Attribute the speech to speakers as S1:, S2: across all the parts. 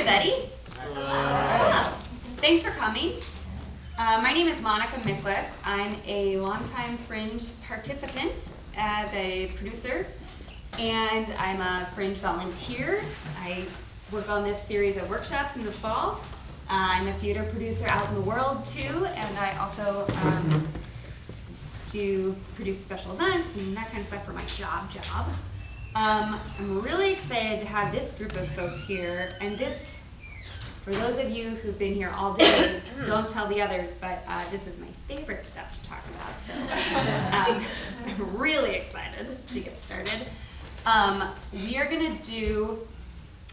S1: everybody. Thanks for coming. My name is Monica Miklas. I'm a longtime Fringe participant as a producer, and I'm a Fringe volunteer. I work on this series of workshops in the fall. I'm a theater producer out in the world too, and I also do produce special events and that kind of stuff for my job. I'm really excited to have this group of folks here, and this, for those of you who've been here all day, don't tell the others, but this is my favorite stuff to talk about, so I'm really excited to get started. We are going to do,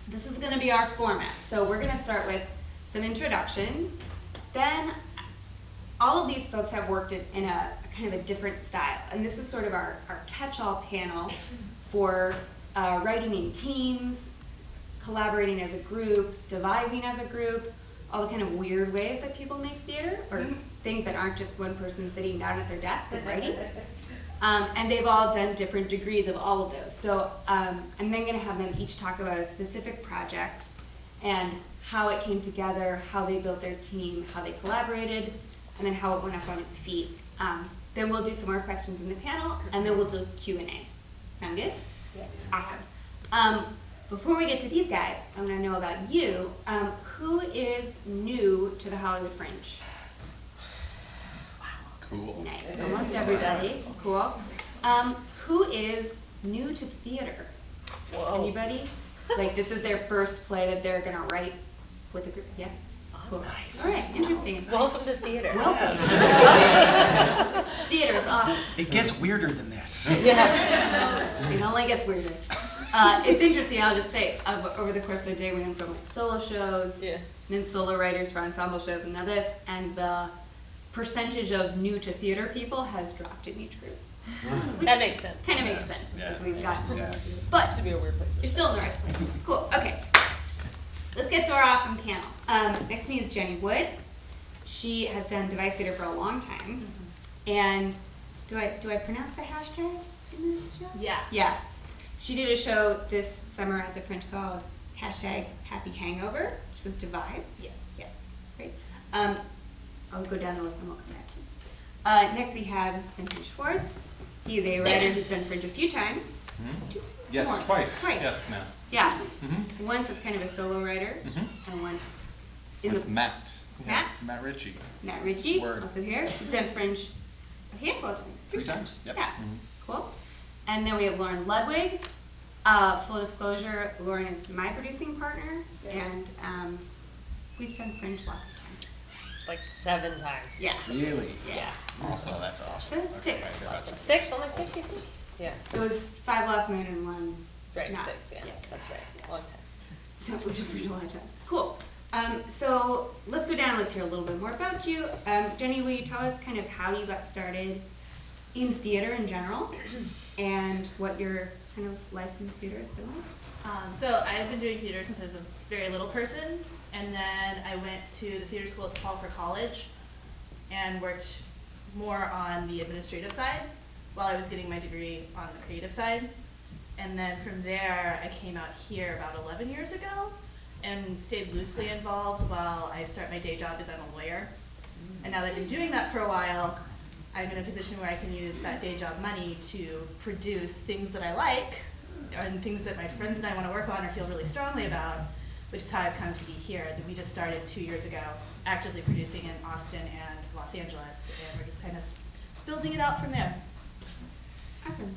S1: this is going to be our format, so we're going to start with some introductions, then all of these folks have worked in a kind of a different style, and this is sort of our catch-all panel for writing in teams, collaborating as a group, devising as a group, all the kind of weird ways that people make theater, or things that aren't just one person sitting down at their desk and writing. And they've all done different degrees of all of those. So I'm then going to have them each talk about a specific project and how it came together, how they built their team, how they collaborated, and then how it went up on its feet. Then we'll do some more questions in the panel, and then we'll do Q&A. Sound good?
S2: Yeah.
S1: Awesome. Before we get to these guys, I want to know about you. Who is new to the Hollywood Fringe?
S3: Wow. Cool.
S1: Nice. Almost everybody. Cool. Who is new to theater?
S2: Whoa.
S1: Anybody? Like this is their first play that they're going to write with a group? Yeah? Cool.
S3: Nice.
S1: All right, interesting.
S2: Welcome to theater.
S1: Welcome. Theater is awesome.
S3: It gets weirder than this.
S2: Yeah.
S1: It only gets weirder. It's interesting, I'll just say, over the course of the day we went from like solo shows,
S2: Yeah.
S1: then solo writers for ensemble shows, and now this, and the percentage of new to theater people has dropped in each group. Which
S2: That makes sense.
S1: kind of makes sense, as we've gotten.
S3: Yeah.
S1: But
S2: To be a weird place.
S1: you're still in the right place. Cool, okay. Let's get to our awesome panel. Next to me is Jenny Wood. She has done device theater for a long time. And do I pronounce the hashtag in the show?
S4: Yeah.
S1: Yeah. She did a show this summer at the Fringe called hashtag Happy Hangover, which was devised.
S4: Yes.
S1: Yes. Great. I'll go down the list and we'll come back to you. Next we have Vincent Schwartz. He's a writer who's done Fringe a few times. Two times?
S5: Yes,
S1: More.
S5: twice.
S1: Twice.
S5: Yes, now.
S1: Yeah.
S5: Mm-hmm.
S1: Once as kind of a solo writer, and once in
S5: With
S1: the
S5: Matt.
S1: Matt?
S5: Matt Ritchie.
S1: Matt Ritchie,
S5: Word.
S1: also here. We've done Fringe a handful of times.
S5: Three times. Yep.
S1: Yeah.
S5: Mhm.
S1: Cool. And then we have Lauren Ludwig. Full disclosure, Lauren is my producing partner, and we've done Fringe lots of times.
S2: Like 7 times.
S1: Yeah.
S3: Really?
S1: Yeah.
S3: Also, that's awesome.
S1: So 6.
S3: That's
S2: 6? Only 6, you think? Yeah.
S1: It was 5 last moon and 1.
S2: Right,
S1: not.
S2: 6, yeah. That's right. Long time.
S1: We've done Fringe a lot of times. Cool. So let's go down and let's hear a little bit more about you. Jenny, will you tell us kind of how you got started in theater in general and what your kind of life in theater has been like?
S4: So I've been doing theater since I was a very little person, and then I went to the theater school at DePaul for college and worked more on the administrative side while I was getting my degree on the creative side. And then from there, I came out here about 11 years ago and stayed loosely involved while I start my day job as I'm a lawyer. And now that I've been doing that for a while, I'm in a position where I can use that day job money to produce things that I like and things that my friends and I want to work on or feel really strongly about, which is how I've come to be here. That we just started 2 years ago, actively producing in Austin and Los Angeles, and we're just kind of building it out from there.
S1: Awesome.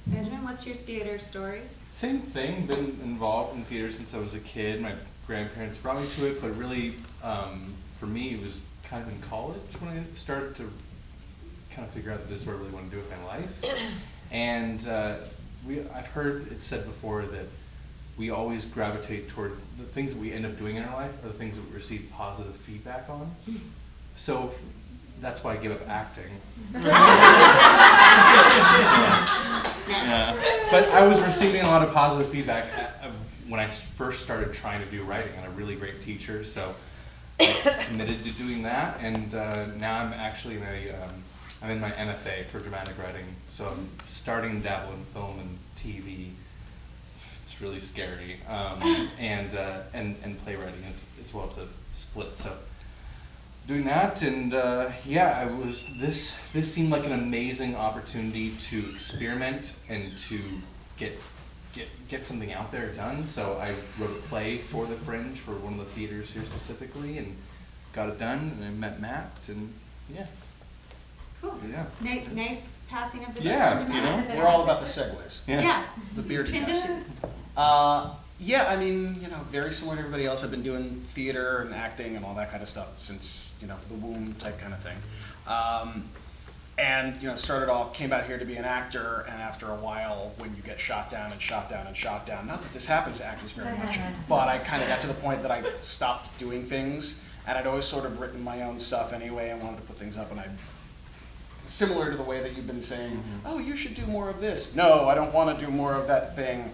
S1: Benjamin, what's your theater story?
S5: Same thing. Been involved in theater since I was a kid. My grandparents brought me to it, but really, for me, it was kind of in college when I started to kind of figure out that this is what I really want to do with my life. And I've heard it said before that we always gravitate toward the things that we end up doing in our life are the things that we receive positive feedback on. So that's why I gave up acting. Yeah. But I was receiving a lot of positive feedback when I first started trying to do writing. I had a really great teacher, so I committed to doing that. And now I'm actually I'm in my MFA for dramatic writing. So I'm starting to dabble in film and TV. It's it's really scary. And playwriting as well. It's a split. So doing that, and yeah, this seemed like an amazing opportunity to experiment and to get something out there done. So I wrote a play for the Fringe, for one of the theaters here specifically, and got it done, and I met Matt, and yeah.
S1: Cool.
S5: Yeah.
S1: Nice passing of the
S5: Yeah,
S1: baton to
S5: you
S1: Matt.
S5: know,
S3: We're all about the segues.
S1: Yeah.
S3: It's the beard
S1: Transitions.
S3: Yeah, I mean, very similar to everybody else. I've been doing theater and acting and all that kind of stuff since, the womb type kind of thing. And, started off, came out here to be an actor, and after a while, when you get shot down and shot down and shot down, not that this happens to actors very much, but I kind of got to the point that I stopped doing things, and I'd always sort of written my own stuff anyway. I wanted to put things up, and similar to the way that you've been saying, oh, you should do more of this. No, I don't want to do more of that thing.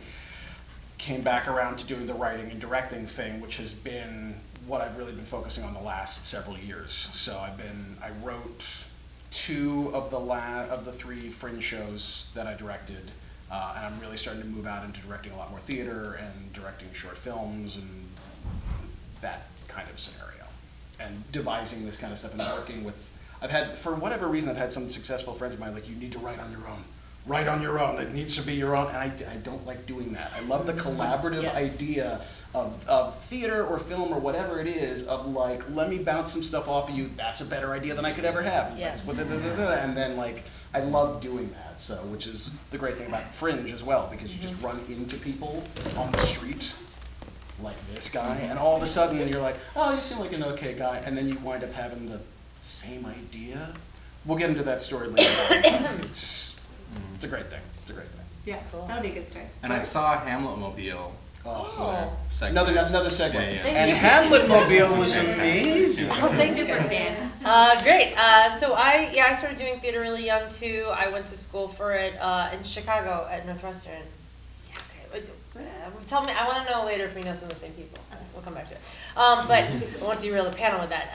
S3: Came back around to doing the writing and directing thing, which has been what I've really been focusing on the last several years. So I wrote 2 of the 3 Fringe shows that I directed, and I'm really starting to move out into directing a lot more theater and directing short films and that kind of scenario, and devising this kind of stuff and working with. For whatever reason, I've had some successful friends of mine like, you need to write on your own. Write on your own. It needs to be your own. And I don't like doing that. I love the collaborative
S2: Yes.
S3: idea of theater or film or whatever it is, of like, let me bounce some stuff off of you. That's a better idea than I could ever have.
S2: Yes.
S3: And then I love doing that. So, which is the great thing about Fringe as well, because you just run into people on the street, like this guy, and all of a sudden you're like, oh, you seem like an okay guy, and then you wind up having the same idea. We'll get into that story later on. It's a great thing. It's a great thing.
S1: Yeah,
S2: Cool.
S1: that'll be a good story.
S5: And I saw Hamlet-mobile.
S3: Oh,
S5: Segue.
S3: another segue.
S5: Yeah, yeah.
S2: Thank
S3: And
S2: you.
S3: Hamlet-mobile was amazing.
S2: Oh, thank you.
S1: Super fan.
S2: Great. So I started doing theater really young too. I went to school for it in Chicago at Northwestern. Yeah, okay. Tell me, I want to know later if we know some of the same people. We'll come back to it. But I won't derail the panel with that.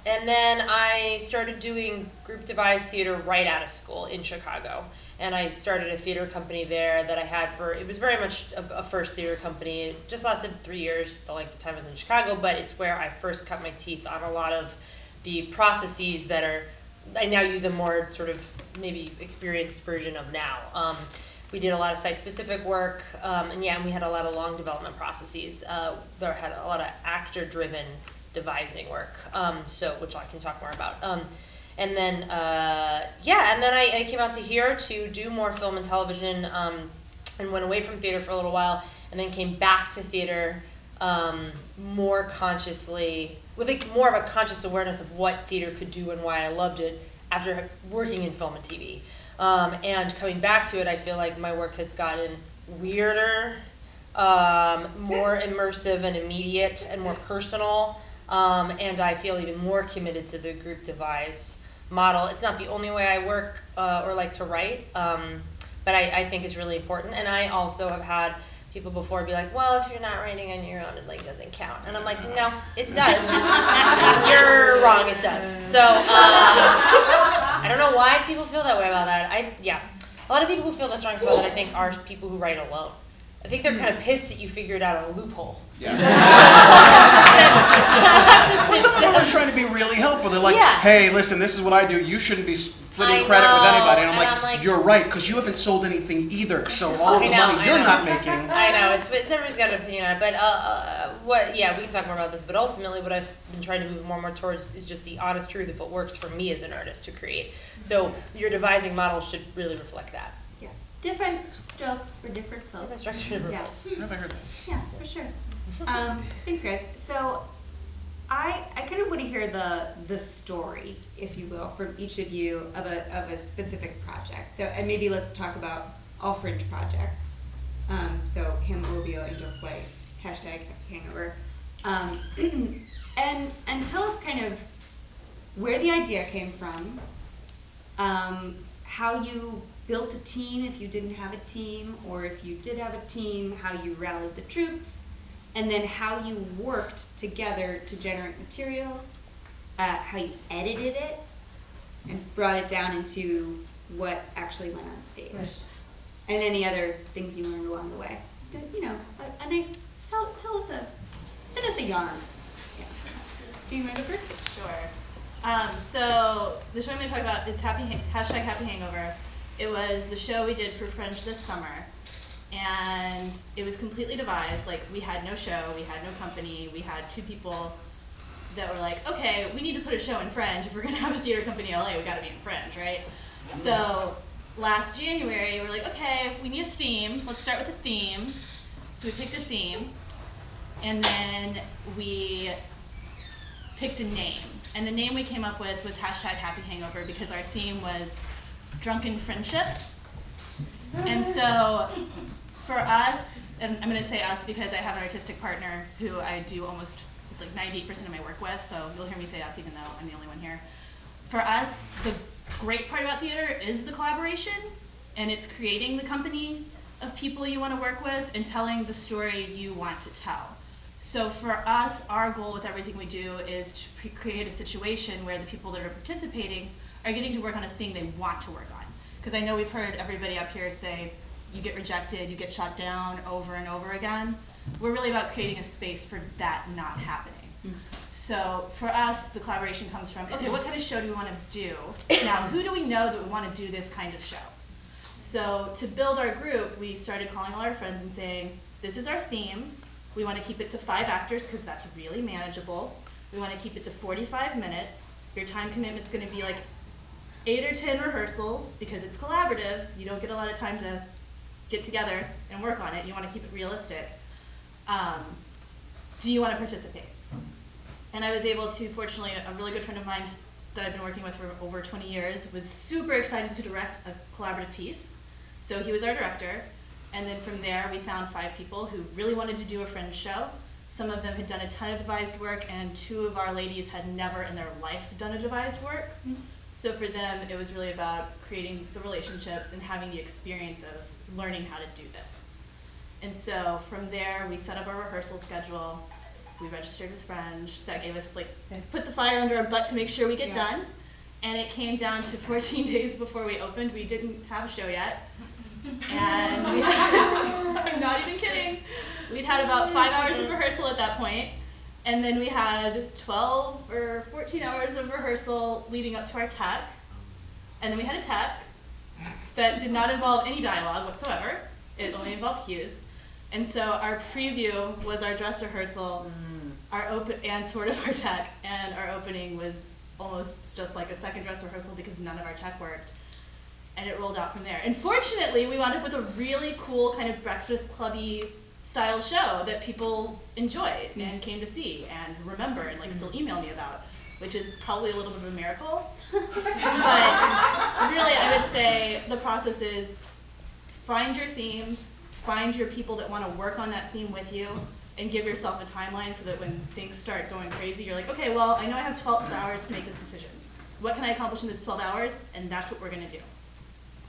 S2: And then I started doing group devised theater right out of school in Chicago. And I started a theater company there that I had it was very much a first theater company. It just lasted 3 years, the length of time I was in Chicago, but it's where I first cut my teeth on a lot of the processes that I now use a more sort of maybe experienced version of now. We did a lot of site-specific work, and we had a lot of long development processes. There had a lot of actor-driven devising work, which I can talk more about. And then I came out to here to do more film and television, and went away from theater for a little while, and then came back to theater more consciously, with more of a conscious awareness of what theater could do and why I loved it after working in film and TV. And coming back to it, I feel like my work has gotten weirder, more immersive and immediate and more personal, and I feel even more committed to the group devised model. It's not the only way I work or like to write, but I think it's really important. And I also have had people before be like, well, if you're not writing on your own, it doesn't count. And I'm like, no, it does. You're wrong, it does. So I don't know why people feel that way about that. A lot of people who feel the strongest about it, I think, are people who write alone. I think they're kind of pissed that you figured out a loophole.
S3: Yeah. Well, some of them are trying to be really helpful. They're like, hey, listen, this is what I do. You shouldn't be splitting credit with anybody. And I'm like, you're right, because you haven't sold anything either. So all the money you're not making.
S2: I know, everybody's got an opinion on it. But we can talk more about this. But ultimately, what I've been trying to move more and more towards is just the honest truth of what works for me as an artist to create. So your devising model should really reflect that.
S1: Yeah. Different strokes for different folks.
S2: Different structure.
S1: Yeah.
S3: Have I heard that?
S1: Yeah, for sure. Thanks, guys. So I kind of want to hear the story, if you will, from each of you of a specific project. So, and maybe let's talk about all Fringe projects. So Hamlet-mobile, Angel Slay, #Hangover, and tell us kind of where the idea came from, how you built a team if you didn't have a team, or if you did have a team, how you rallied the troops, and then how you worked together to generate material, how you edited it, and brought it down into what actually went on stage. Right. And any other things you learned along the way. you know, a nice, tell us spin us a yarn. Yeah. Do you want to go first?
S4: Sure. So the show I'm going to talk about is hashtag Happy Hangover. It was the show we did for Fringe this summer, and it was completely devised. Like, we had no show, we had no company, we had two people that were like, okay, we need to put a show in Fringe. If we're going to have a theater company in LA, we got to be in Fringe, right? So last January, we're like, okay, we need a theme. Let's start with a theme. So we picked a theme, and then we picked a name. And the name we came up with was hashtag Happy Hangover because our theme was drunken friendship. And so for us, and I'm going to say us because I have an artistic partner who I do almost like 98% of my work with, so you'll hear me say us even though I'm the only one here. For us, the great part about theater is the collaboration, and it's creating the company of people you want to work with and telling the story you want to tell. So for us, our goal with everything we do is to create a situation where the people that are participating are getting to work on a thing they want to work on. Because I know we've heard everybody up here say, you get rejected, you get shot down over and over again. We're really about creating a space for that not happening. So for us, the collaboration comes from, okay, what kind of show do we want to do? Now, who do we know that we want to do this kind of show? So to build our group, we started calling all our friends and saying, this is our theme. We want to keep it to 5 actors because that's really manageable. We want to keep it to 45 minutes. Your time commitment's going to be like 8 or 10 rehearsals because it's collaborative. You don't get a lot of time to get together and work on it. You want to keep it realistic. Do you want to participate? And I was able to, fortunately, a really good friend of mine that I've been working with for over 20 years was super excited to direct a collaborative piece. So he was our director. And then from there, we found 5 people who really wanted to do a Fringe show. Some of them had done a ton of devised work, and 2 of our ladies had never in their life done a devised work. So for them, it was really about creating the relationships and having the experience of learning how to do this. And so from there, we set up our rehearsal schedule. We registered with Fringe. That gave us, like, put the fire under our butt to make sure we get done. And it came down to 14 days before we opened. We didn't have a show yet. And we had, I'm not even kidding, we'd had about 5 hours of rehearsal at that point. And then we had 12 or 14 hours of rehearsal leading up to our tech. And then we had a tech that did not involve any dialogue whatsoever. It only involved cues. And so our preview was our dress rehearsal, our open and sort of our tech, and our opening was almost just like a second dress rehearsal because none of our tech worked. And it rolled out from there. And fortunately, we wound up with a really cool kind of breakfast clubby style show that people enjoyed and came to see and remember and like still email me about, which is probably a little bit of a miracle. But really, I would say the process is find your theme, find your people that want to work on that theme with you, and give yourself a timeline so that when things start going crazy, you're like, okay, well, I know I have 12 hours to make this decision. What can I accomplish in this 12 hours? And that's what we're going to do.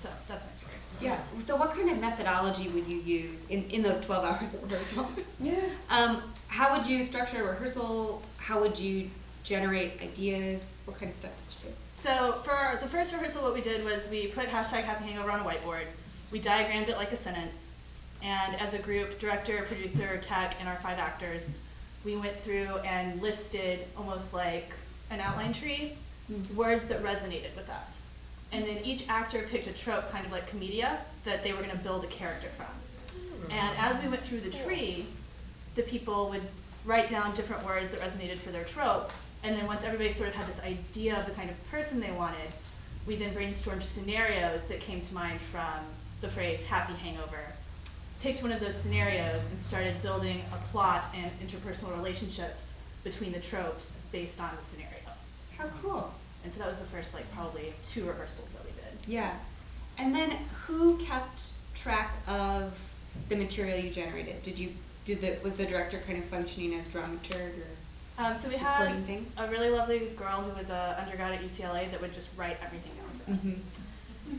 S4: So that's my story.
S1: Yeah. So what kind of methodology would you use in those 12 hours of rehearsal? How would you structure a rehearsal? How would you generate ideas? What kind of stuff did you do?
S4: So for the first rehearsal, what we did was we put hashtag Happy Hangover on a whiteboard. We diagrammed it like a sentence. And as a group, director, producer, tech, and our 5 actors, we went through and listed almost like an outline tree, words that resonated with us. And then each actor picked a trope, kind of like Commedia, that they were going to build a character from. And as we went through the tree, the people would write down different words that resonated for their trope. And then once everybody sort of had this idea of the kind of person they wanted, we then brainstormed scenarios that came to mind from the phrase happy hangover. Picked one of those scenarios and started building a plot and interpersonal relationships between the tropes based on the scenario.
S1: How cool.
S4: And so that was the first, like, probably 2 rehearsals that we did.
S1: Yeah. And then who kept track of the material you generated? Was the director kind of functioning as dramaturg or
S4: So we had
S1: supporting things?
S4: a really lovely girl who was an undergrad at UCLA that would just write everything down for us.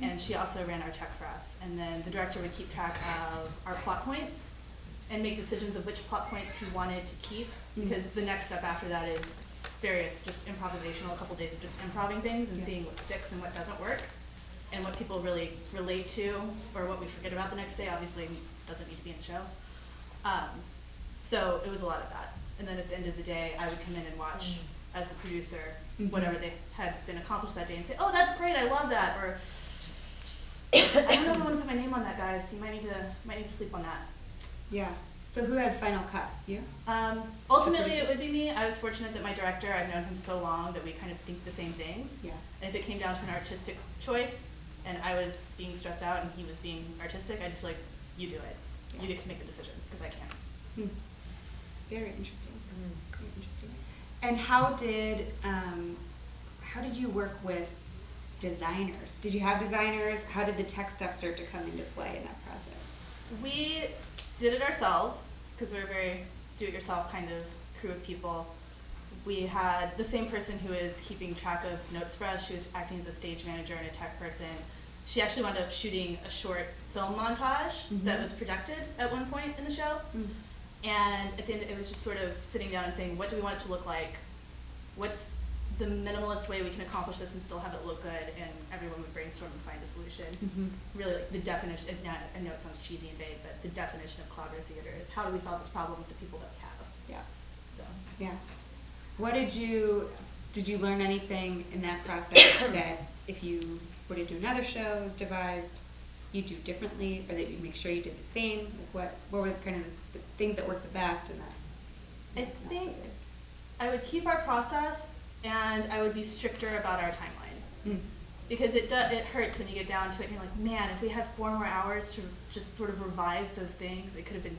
S4: And she also ran our tech for us. And then the director would keep track of our plot points and make decisions of which plot points he wanted to keep, because the next step after that is various just improvisational, a couple days of just improving things and seeing what sticks and what doesn't work and what people really relate to or what we forget about the next day. Obviously doesn't need to be in the show. So it was a lot of that. And then at the end of the day, I would come in and watch as the producer, whatever they had been accomplished that day and say, oh, that's great, I love that. Or, I don't know if I want to put my name on that, guys. You might need to sleep on that.
S1: Yeah. So who had final cut? You?
S4: Ultimately, it would be me. I was fortunate that my director, I've known him so long that we kind of think the same things.
S1: Yeah.
S4: And if it came down to an artistic choice, and I was being stressed out and he was being artistic, I'd just be like, you do it. You get to make the decision, because I can't.
S1: Very interesting. Very interesting. And how did you work with designers? Did you have designers? How did the tech stuff start to come into play in that process?
S4: We did it ourselves, because we're a very do-it-yourself kind of crew of people. We had the same person who is keeping track of notes for us. She was acting as a stage manager and a tech person. She actually wound up shooting a short film montage that was projected at one point in the show. And at the end, it was just sort of sitting down and saying, what do we want it to look like? What's the minimalist way we can accomplish this and still have it look good? And everyone would brainstorm and find a solution. Really, like the definition, I know it sounds cheesy and vague, but the definition of collaborative theater is how do we solve this problem with the people that we have?
S1: Yeah.
S4: So.
S1: Yeah. What did you learn anything in that process that if you were to do another show as devised, you'd do differently, or that you'd make sure you did the same? Like what were kind of the things that worked the best in that?
S4: I think I would keep our process, and I would be stricter about our timeline. Because it hurts when you get down to it and you're like, man, if we had 4 more hours to just sort of revise those things, it could have been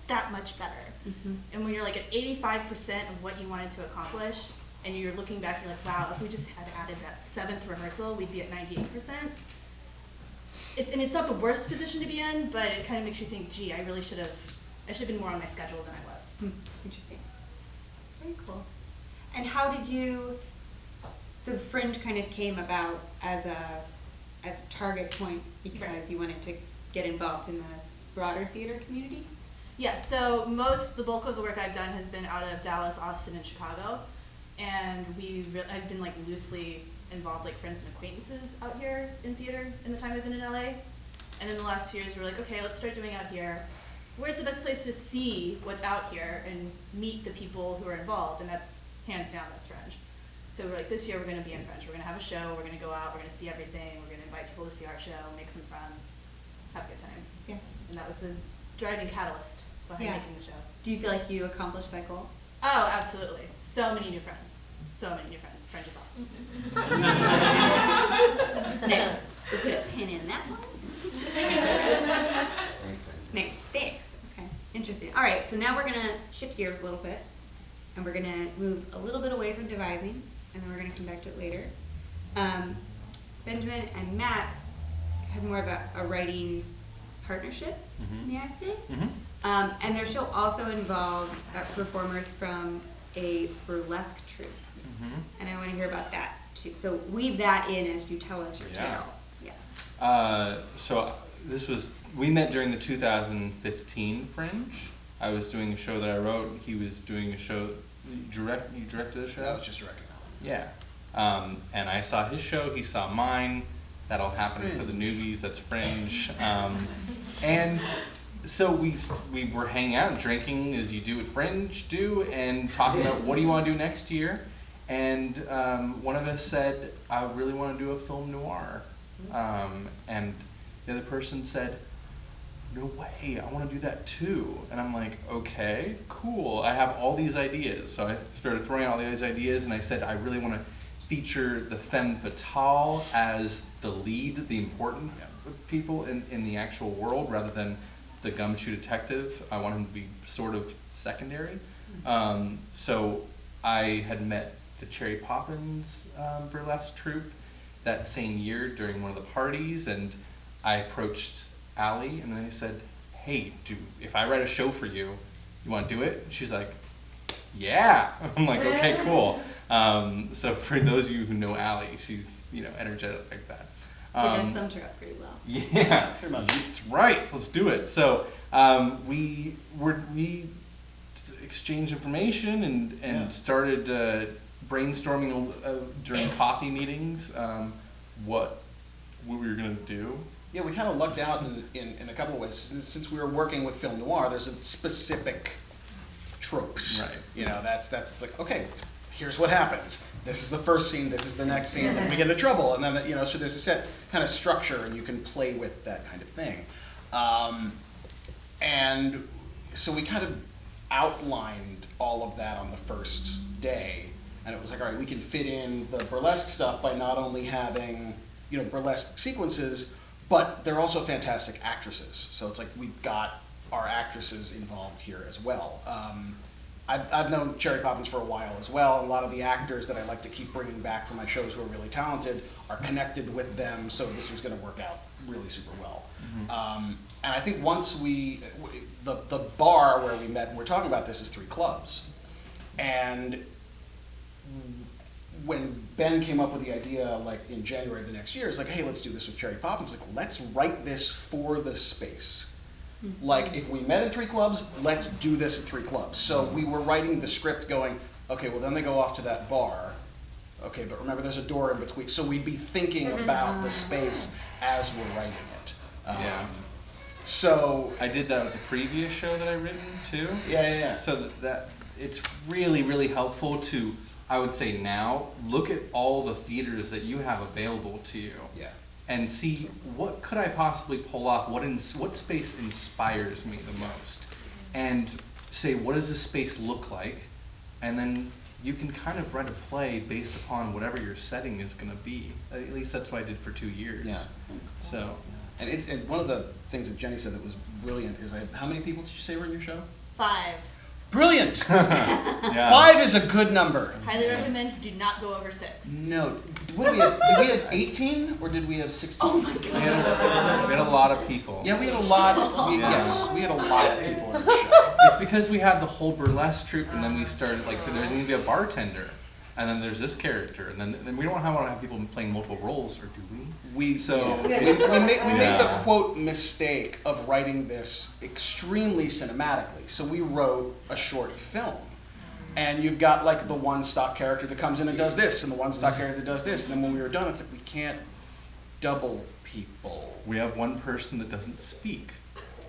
S4: that much better. And when you're like at 85% of what you wanted to accomplish, and you're looking back and you're like, wow, if we just had added that 7th rehearsal, we'd be at 98%. And it's not the worst position to be in, but it kind of makes you think, gee, I should have been more on my schedule than I was.
S1: Interesting. Very cool. And how did you, so Fringe kind of came about as a target point because you wanted to get involved in the broader theater community?
S4: Yeah, so the bulk of the work I've done has been out of Dallas, Austin, and Chicago. And I've been like loosely involved, like friends and acquaintances out here in theater in the time I've been in LA. And in the last few years, we're like, okay, let's start doing out here. Where's the best place to see what's out here and meet the people who are involved? And that's hands down, that's Fringe. So we're like, this year we're going to be in Fringe. We're going to have a show. We're going to go out. We're going to see everything. We're going to invite people to see our show, make some friends, have a good time.
S1: Yeah. And
S4: that was the driving catalyst behind making the show.
S1: Do you feel like you accomplished that goal?
S4: Oh, absolutely. So many new friends. So many new friends. Fringe is awesome.
S1: Nice. We'll put a pin in that one. Nice. Thanks. Okay. Interesting. All right. So now we're going to shift gears a little bit. And we're going to move a little bit away from devising. And then we're going to come back to it later. Benjamin and Matt have more of a writing partnership, may I say? And their show also involved performers from a burlesque troupe. And I want to hear about that too. So weave that in as you tell us your tale. Yeah.
S5: So we met during the 2015 Fringe. I was doing a show that I wrote. He was doing a show. You directed a show?
S3: I was just directing.
S5: Yeah. And I saw his show. He saw mine. That'll happen for the newbies. That's Fringe. And so we were hanging out and drinking as you do at Fringe and talking about what do you want to do next year. And one of us said, I really want to do a film noir. And the other person said, no way, I want to do that too. And I'm like, okay, cool. I have all these ideas. So I started throwing out all these ideas, and I said, I really want to feature the femme fatale as the lead, the important people in the actual world, rather than the gumshoe detective. I want him to be sort of secondary. So I had met the Cherry Poppins burlesque troupe that same year during one of the parties, and I approached Allie and I said, hey, if I write a show for you, you want to do it? She's like, yeah. I'm like, okay, cool. So for those of you who know Allie, she's energetic like that.
S1: That summed her up pretty well.
S5: Yeah, that's right. Let's do it. So we exchanged information and started brainstorming during coffee meetings what we were going to do.
S3: Yeah, we kind of lucked out in a couple of ways. Since we were working with film noir, there's a specific tropes.
S5: Right.
S3: You know, that's it's like, okay, here's what happens. This is the first scene, this is the next scene, then we get into trouble, and then, you know, so there's a set kind of structure, and you can play with that kind of thing. And so we kind of outlined all of that on the first day, and it was like, all right, we can fit in the burlesque stuff by not only having, you know, burlesque sequences, but they're also fantastic actresses. So it's like we've got our actresses involved here as well. I've known Cherry Poppins for a while as well, and a lot of the actors that I like to keep bringing back for my shows who are really talented are connected with them, so this was going to work out really super well. And I think once the bar where we met and we're talking about this is 3 Clubs. And when Ben came up with the idea, like in January of the next year, it's like, hey, let's do this with Cherry Poppins. Like, let's write this for the space. Like, if we met in 3 Clubs, let's do this at 3 Clubs. So we were writing the script going, okay, well then they go off to that bar. Okay, but remember there's a door in between. So we'd be thinking about the space as we're writing it.
S5: Yeah.
S3: So
S5: I did that with the previous show that I've written too.
S3: Yeah.
S5: So that it's really, really helpful to, I would say now, look at all the theaters that you have available to you.
S3: Yeah.
S5: And see what could I possibly pull off, what space inspires me the most, and say what does this space look like, and then you can kind of write a play based upon whatever your setting is going to be. At least that's what I did for 2 years.
S3: Yeah.
S5: So.
S3: And one of the things that Jenny said that was brilliant is, how many people did you say were in your show?
S4: 5.
S3: Brilliant!
S5: Yeah.
S3: 5 is a good number.
S4: Highly recommend do not go over 6.
S3: No. What did we have 18 or did we have 16?
S1: Oh my
S5: We
S1: god.
S5: had a lot of people.
S3: Yeah, we had a lot. Yes, we had a lot of people in the show.
S5: It's because we had the whole burlesque troupe, and then we started, like, there needed to be a bartender, and then there's this character, and then we don't want to have people playing multiple roles, or do we?
S3: We
S5: So-
S3: made the
S5: Yeah.
S3: quote mistake of writing this extremely cinematically. So we wrote a short film. And you've got like the one stock character that comes in and does this, and the one stock character that does this, and then when we were done, it's like we can't double people.
S5: We have one person that doesn't speak.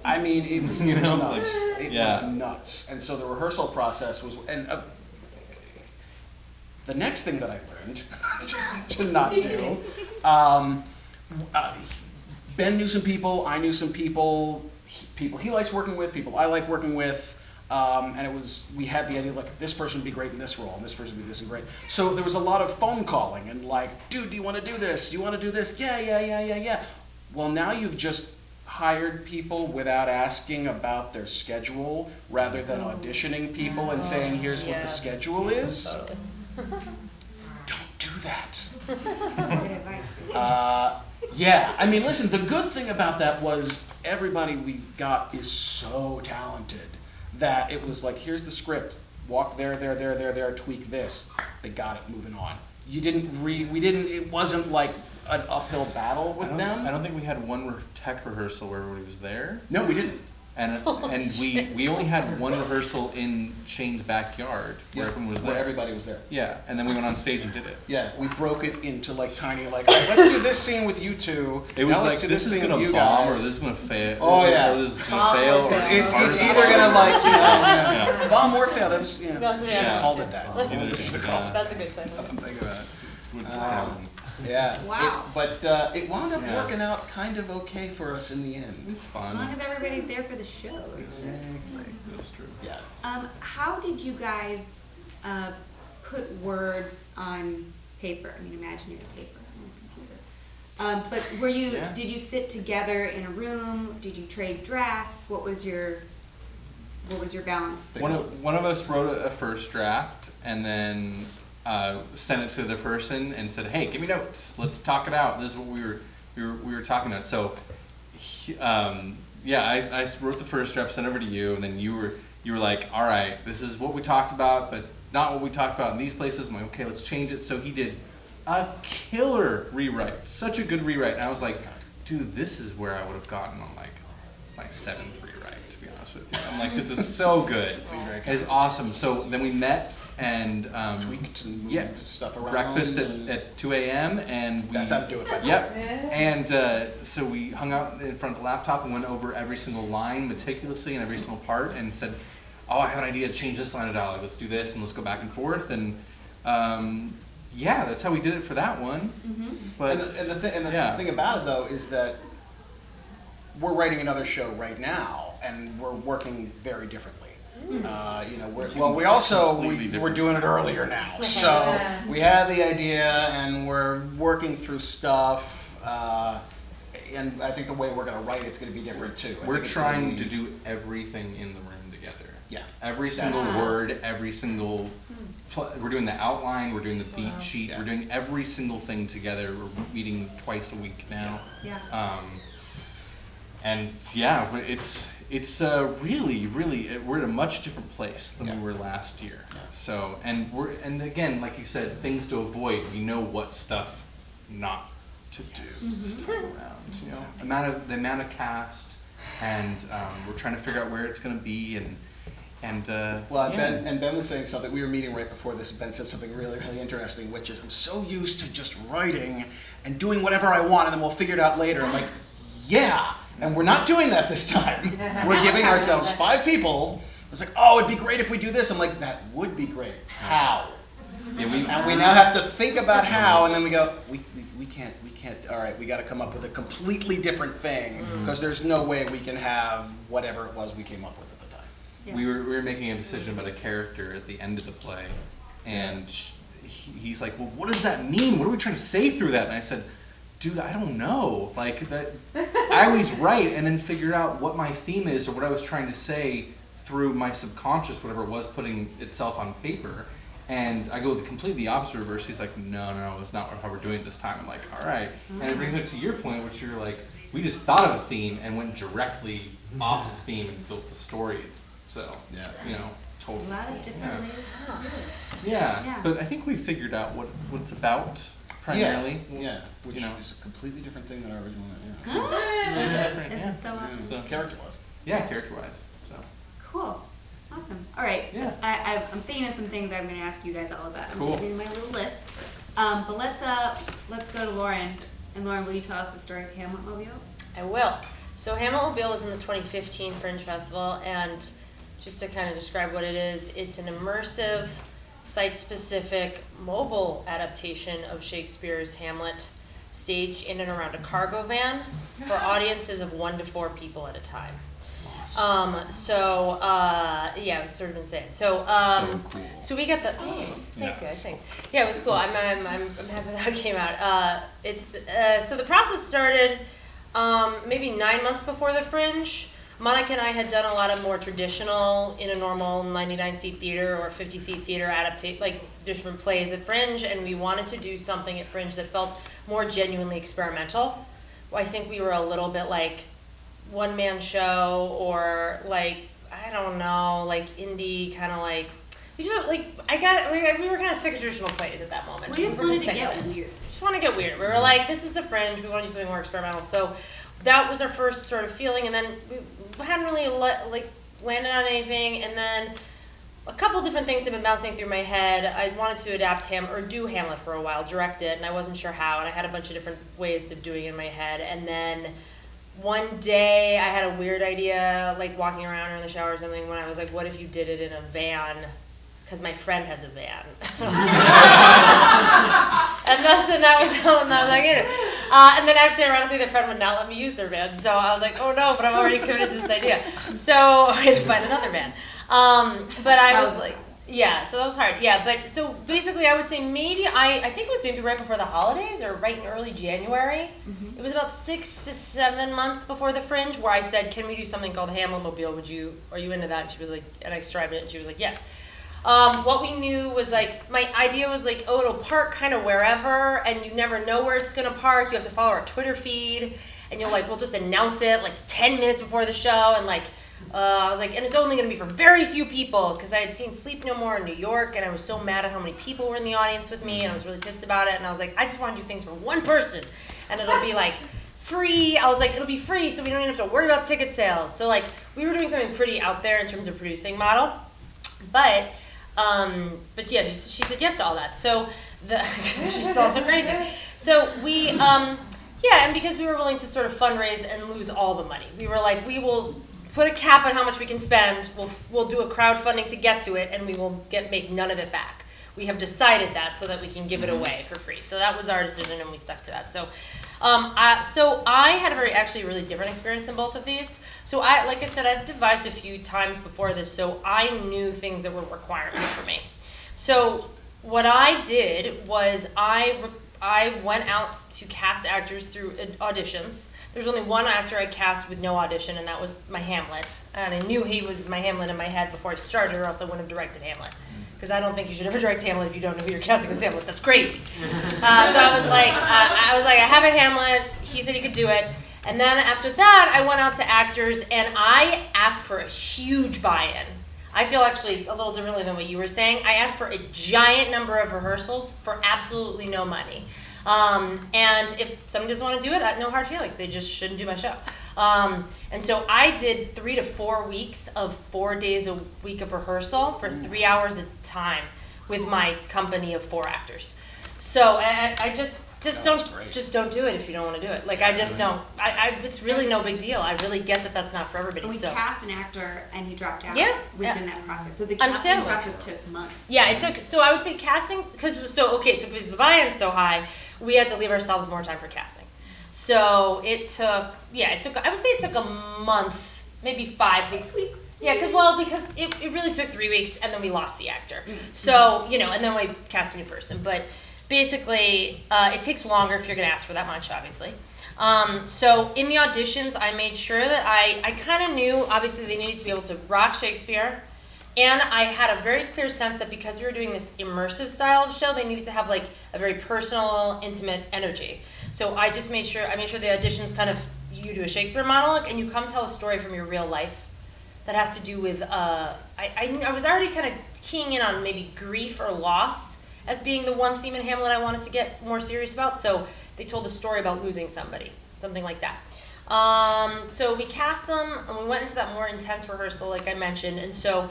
S3: I mean, it was
S5: You know,
S3: nuts.
S5: like,
S3: It
S5: yeah.
S3: was nuts. And so the rehearsal process was, and the next thing that I learned to not do, Ben knew some people, I knew some people he likes working with, people I like working with, and we had the idea, like, this person would be great in this role, and this person would be this and great. So there was a lot of phone calling, and like, dude, do you want to do this? Do you want to do this? Yeah. Well, now you've just hired people without asking about their schedule, rather than auditioning people and saying, here's what the schedule is. Don't do that.
S1: Good advice.
S3: Yeah, I mean, listen, the good thing about that was everybody we got is so talented that it was like, here's the script, walk there, tweak this. They got it, moving on. It wasn't like an uphill battle with them.
S5: I don't think we had one tech rehearsal where everybody was there.
S3: No, we didn't.
S5: And we only had one rehearsal in Shane's backyard where everyone was there.
S3: Where everybody was there.
S5: Yeah, and then we went on stage and did it.
S3: Yeah, we broke it into like tiny, like, let's do this scene with you two.
S5: It was
S3: now let's
S5: like,
S3: do
S5: this is
S3: thing
S5: gonna
S3: with you
S5: bomb, or
S3: guys.
S5: this is gonna fail.
S3: Oh, yeah.
S5: Or this is gonna fail. Or
S3: It's
S5: it's
S3: either gonna like,
S5: Yeah.
S3: bomb or fail. That was,
S2: That's-
S3: should
S2: yeah.
S3: have called it that.
S5: Either
S3: Should have
S5: should,
S3: called
S5: yeah.
S3: it.
S2: That's a good segment.
S5: Think of that. Would happen.
S3: Yeah.
S1: Wow.
S3: But it wound up
S5: Yeah.
S3: working out kind of okay for us in the end.
S5: It's
S1: As long
S5: fun.
S1: as everybody's there for the shows.
S3: Exactly.
S5: That's true.
S3: Yeah.
S1: How did you guys put words on paper? I mean, imaginary paper on a computer. But
S5: Yeah.
S1: did you sit together in a room? Did you trade drafts? What was your balance?
S5: One of us wrote a first draft and then sent it to the person and said, "Hey, give me notes. Let's talk it out. This is what we were talking about." So, I wrote the first draft, sent it over to you, and then you were like, "All right, this is what we talked about, but not what we talked about in these places." I'm like, "Okay, let's change it." So he did a killer rewrite, such a good rewrite, and I was like, "Dude, this is where I would have gotten on like my 7th rewrite, to be honest honest with you. I'm like, this is so good. It's awesome. So then we met and
S3: Tweaked and
S5: yeah,
S3: moved stuff around.
S5: breakfast
S3: and
S5: at 2 a.m. and
S3: That's how to do it, by the way.
S5: Yep. And so we hung out in front of the laptop and went over every single line meticulously and every single part and said, oh, I have an idea to change this line of dialogue. Let's do this and let's go back and forth. And yeah, that's how we did it for that one.
S1: Mm-hmm.
S5: But
S3: and the
S5: yeah.
S3: thing about it, though, is that we're writing another show right now, and we're working very differently. You know, we're doing it earlier now. So we had the idea, and we're working through stuff. And I think the way we're going to write it's going to be different too.
S5: We're trying to do everything in the room together.
S3: Yeah.
S5: Every single word, every single. We're doing the outline. We're doing the beat sheet.
S3: Yeah.
S5: We're doing every single thing together. We're meeting twice a week now.
S1: Yeah.
S5: And yeah, it's really we're at a much different place than we were last year.
S3: Yeah.
S5: So and again, like you said, things to avoid. We know what stuff not to do. Stuff around. You know, the amount of cast, and we're trying to figure out where it's going to be and
S3: Well,
S5: yeah.
S3: Ben was saying something. We were meeting right before this, and Ben said something really interesting, which is I'm so used to just writing and doing whatever I want, and then we'll figure it out later. I'm like, yeah. And we're not doing that this time. We're giving ourselves 5 people. It's like, oh, it'd be great if we do this. I'm like, that would be great. How?
S5: Yeah,
S3: And we now have to think about how, and then we go, we can't. All right, we got to come up with a completely different thing because there's no way we can have whatever it was we came up with at the time.
S1: Yeah.
S5: We were making a decision about a character at the end of the play, and he's like, well, what does that mean? What are we trying to say through that? And I said, dude, I don't know. Like that, I always write and then figure out what my theme is or what I was trying to say through my subconscious, whatever it was, putting itself on paper. And I go the completely opposite reverse. He's like, no, that's not how we're doing it this time. I'm like, all right. And it brings me to your point, which you're like, we just thought of a theme and went directly off of theme and built the story. So, you know,
S1: A
S5: totally.
S1: lot of different ways to do it.
S5: Yeah, but I think we figured out what it's about primarily.
S3: Which is a completely different thing than our original.
S1: Good. This
S5: Yeah.
S1: is so awesome.
S5: So
S3: Character-wise.
S5: Yeah, character-wise. So.
S1: Cool. Awesome. All right. So
S5: Yeah.
S1: I'm thinking of some things I'm going to ask you guys all about.
S5: Cool.
S1: I'm doing my little list. But let's go to Lauren. And Lauren, will you tell us the story of Hamlet Mobile?
S2: I will. So Hamlet Mobile was in the 2015 Fringe Festival, and just to kind of describe what it is, it's an immersive, site-specific mobile adaptation of Shakespeare's Hamlet, staged in and around a cargo van for audiences of 1 to 4 people at a time. Yeah, it was sort of insane. So
S5: cool.
S2: So we got the thanks guys, thanks. Yeah, it was cool. I'm happy that came out. So the process started maybe 9 months before the Fringe. Monica and I had done a lot of more traditional, in a normal 99-seat theater or 50-seat theater like different plays at Fringe, and we wanted to do something at Fringe that felt more genuinely experimental. I think we were a little bit like one-man show, or like, I don't know, like indie kind of like, we were kind of sick of traditional plays at that moment.
S1: We just
S2: were
S1: wanted to
S2: sick
S1: get
S2: of it.
S1: weird.
S2: Just want to get weird. We were like, this is the Fringe, we want to do something more experimental. So that was our first sort of feeling, and then we hadn't really landed on anything, and then a couple different things have been bouncing through my head. I wanted to adapt do Hamlet for a while, direct it, and I wasn't sure how, and I had a bunch of different ways of doing it in my head, and then one day I had a weird idea, like walking around or in the shower or something, when I was like, what if you did it in a van? Because my friend has a van. And that was like, and then actually, ironically, the friend would not let me use their van. So I was like, oh no, but I'm already committed to this idea. So I had to find another van. But I was like, yeah, so that was hard. Yeah, but so basically I would say maybe, I think it was maybe right before the holidays or right in early January. Mm-hmm. It was about 6 to 7 months before the Fringe where I said, can we do something called Hamlet Mobile? Are you into that? And she was like, and I described it and she was like, yes. What we knew was like, my idea was like, oh, it'll park kind of wherever, and you never know where it's going to park. You have to follow our Twitter feed, and we'll just announce it like 10 minutes before the show, and like, I was like, and it's only going to be for very few people, because I had seen Sleep No More in New York, and I was so mad at how many people were in the audience with me, and I was really pissed about it, and I was like, I just want to do things for one person, and it'll be like free. I was like, it'll be free, so we don't even have to worry about ticket sales. So like, we were doing something pretty out there in terms of producing model. But yeah, she said yes to all that. So she's also crazy. So we, yeah, and because we were willing to sort of fundraise and lose all the money, we were like, we will put a cap on how much we can spend. We'll do a crowdfunding to get to it, and we will make none of it back. We have decided that so that we can give it away for free. So that was our decision, and we stuck to that. So, so I had actually a really different experience than both of these. So like I said, I've devised a few times before this, so I knew things that were requirements for me. So what I did was I went out to cast actors through auditions. There's only one actor I cast with no audition, and that was my Hamlet. And I knew he was my Hamlet in my head before I started, or else I wouldn't have directed Hamlet. Because I don't think you should ever direct Hamlet if you don't know who you're casting as Hamlet. That's crazy. So I was like, I have a Hamlet. He said he could do it. And then after that, I went out to actors, and I asked for a huge buy-in. I feel actually a little differently than what you were saying. I asked for a giant number of rehearsals for absolutely no money. And if somebody doesn't want to do it, no hard feelings. They just shouldn't do my show. And so I did 3 to 4 weeks of 4 days a week of rehearsal for 3 hours a time with my company of 4 actors. So I just don't do it if you don't want to do it. Like I just don't. It's really no big deal. I really get that that's not for everybody.
S1: And we
S2: so.
S1: Cast an actor and he dropped out
S2: within
S1: that process. So the casting process took months.
S2: Yeah, it took. So I would say casting because the buy-in's so high, we had to leave ourselves more time for casting. So it took. I would say it took a month, maybe 5 weeks.
S1: 6 weeks.
S2: Yeah, because it really took 3 weeks, and then we lost the actor. So and then we cast a new person, but. Basically, it takes longer if you're going to ask for that much, obviously. So in the auditions, I made sure that I kind of knew, obviously, they needed to be able to rock Shakespeare. And I had a very clear sense that because we were doing this immersive style of show, they needed to have like a very personal, intimate energy. So I made sure the auditions kind of, you do a Shakespeare monologue and you come tell a story from your real life that has to do with, I was already kind of keying in on maybe grief or loss as being the one theme in Hamlet I wanted to get more serious about. So they told a story about losing somebody, something like that. So we cast them, and we went into that more intense rehearsal, like I mentioned. And so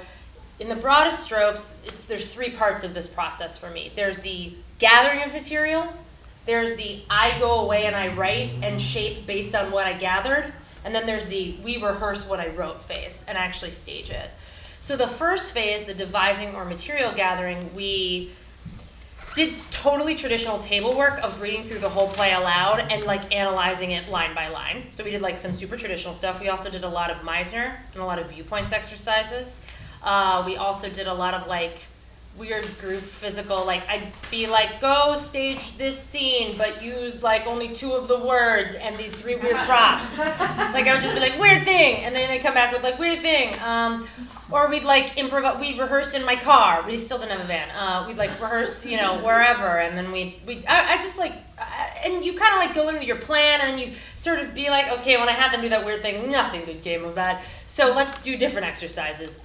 S2: in the broadest strokes, there's 3 parts of this process for me. There's the gathering of material. There's the I go away and I write and shape based on what I gathered. And then there's the we rehearse what I wrote phase and actually stage it. So the first phase, the devising or material gathering, we did totally traditional table work of reading through the whole play aloud and like analyzing it line by line. So we did like some super traditional stuff. We also did a lot of Meisner and a lot of viewpoints exercises. We also did a lot of like weird group physical, like I'd be like, go stage this scene, but use like only 2 of the words and these 3 weird props. Like I would just be like, weird thing, and then they come back with like, weird thing. Or we'd like we'd rehearse in my car. We still didn't have a van. We'd like rehearse, wherever, and then I just like, and you kind of like go into your plan, and then you sort of be like, okay, when I had them do that weird thing, nothing good came of that. So let's do different exercises.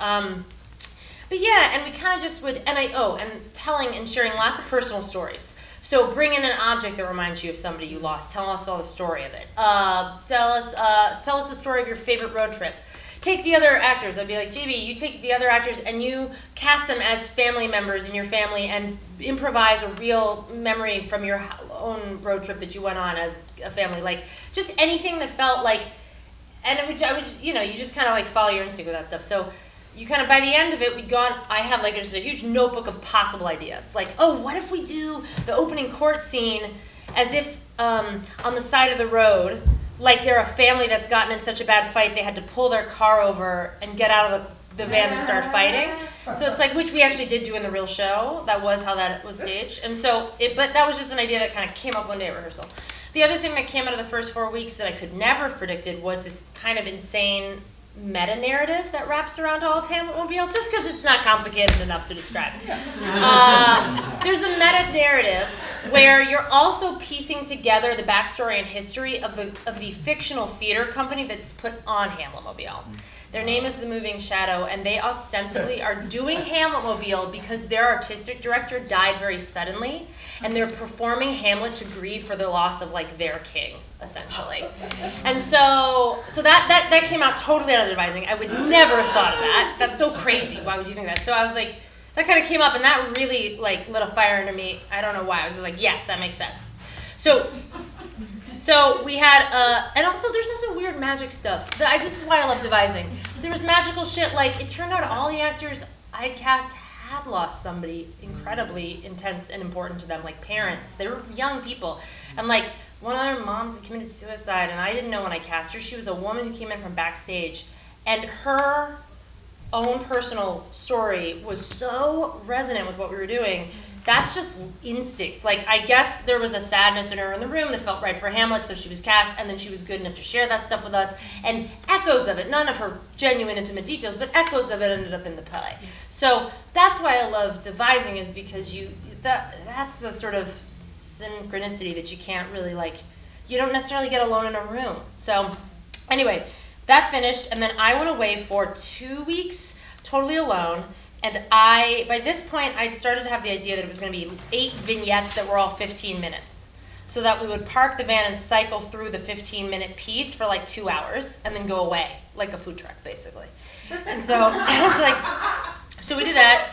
S2: But yeah, and we kind of just would, and telling and sharing lots of personal stories. So bring in an object that reminds you of somebody you lost. Tell us all the story of it. Tell us the story of your favorite road trip. Take the other actors. I'd be like, JB, you take the other actors and you cast them as family members in your family and improvise a real memory from your own road trip that you went on as a family. Like just anything that felt like, and I would, you just kind of like follow your instinct with that stuff. So you kind of, by the end of it, I had like just a huge notebook of possible ideas. Like, oh, what if we do the opening court scene as if on the side of the road, like they're a family that's gotten in such a bad fight they had to pull their car over and get out of the van and start fighting. So it's like, which we actually did do in the real show. That was how that was staged. And so, but that was just an idea that kind of came up one day at rehearsal. The other thing that came out of the first 4 weeks that I could never have predicted was this kind of insane meta-narrative that wraps around all of Hamletmobile, just because it's not complicated enough to describe. There's a meta-narrative where you're also piecing together the backstory and history of the fictional theater company that's put on Hamletmobile. Their name is The Moving Shadow, and they ostensibly are doing Hamletmobile because their artistic director died very suddenly, and they're performing Hamlet to grieve for the loss of like their king. essentially. And so that came out totally out of devising. I would never have thought of that. That's so crazy. Why would you think that? So I was like, that kind of came up, and that really like lit a fire under me. I don't know why. I was just like, yes, that makes sense. So we had, and also there's also weird magic stuff. This is why I love devising. There was magical shit, like it turned out all the actors I cast had lost somebody incredibly intense and important to them, like parents. They were young people. And like one of their moms had committed suicide, and I didn't know when I cast her. She was a woman who came in from backstage, and her own personal story was so resonant with what we were doing. That's just instinct. Like, I guess there was a sadness in her in the room that felt right for Hamlet, so she was cast, and then she was good enough to share that stuff with us. And echoes of it, none of her genuine intimate details, but echoes of it ended up in the play. So that's why I love devising, is because that's the sort of synchronicity that you can't really, like, you don't necessarily get alone in a room. So anyway, that finished, and then I went away for 2 weeks, totally alone. And by this point, I'd started to have the idea that it was going to be 8 vignettes that were all 15 minutes. So that we would park the van and cycle through the 15-minute piece for like 2 hours and then go away, like a food truck, basically. And so I was like, so we did that.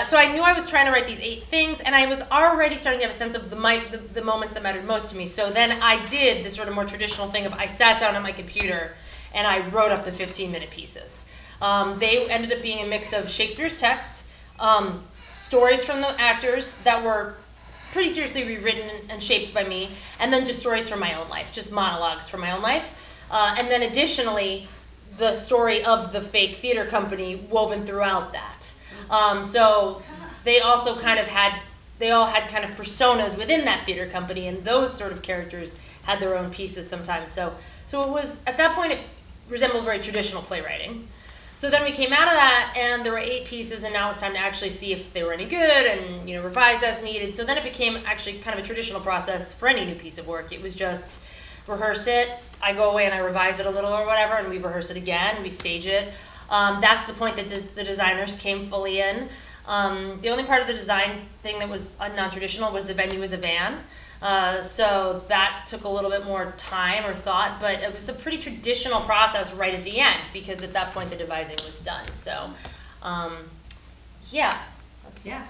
S2: So I knew I was trying to write these 8 things, and I was already starting to have a sense of the moments that mattered most to me. So then I did this sort of more traditional thing of I sat down at my computer and I wrote up the 15-minute pieces. They ended up being a mix of Shakespeare's text, stories from the actors that were pretty seriously rewritten and shaped by me, and then just stories from my own life, just monologues from my own life. And then additionally, the story of the fake theater company woven throughout that. So they also kind of they all had kind of personas within that theater company, and those sort of characters had their own pieces sometimes. So it was, at that point, it resembled very traditional playwriting. So then we came out of that, and there were 8 pieces, and now it was time to actually see if they were any good and, you know, revise as needed. So then it became actually kind of a traditional process for any new piece of work. It was just rehearse it, I go away and I revise it a little or whatever, and we rehearse it again, we stage it. That's the point that the designers came fully in. The only part of the design thing that was non-traditional was the venue was a van. So that took a little bit more time or thought, but it was a pretty traditional process right at the end, because at that point the devising was done. So, that's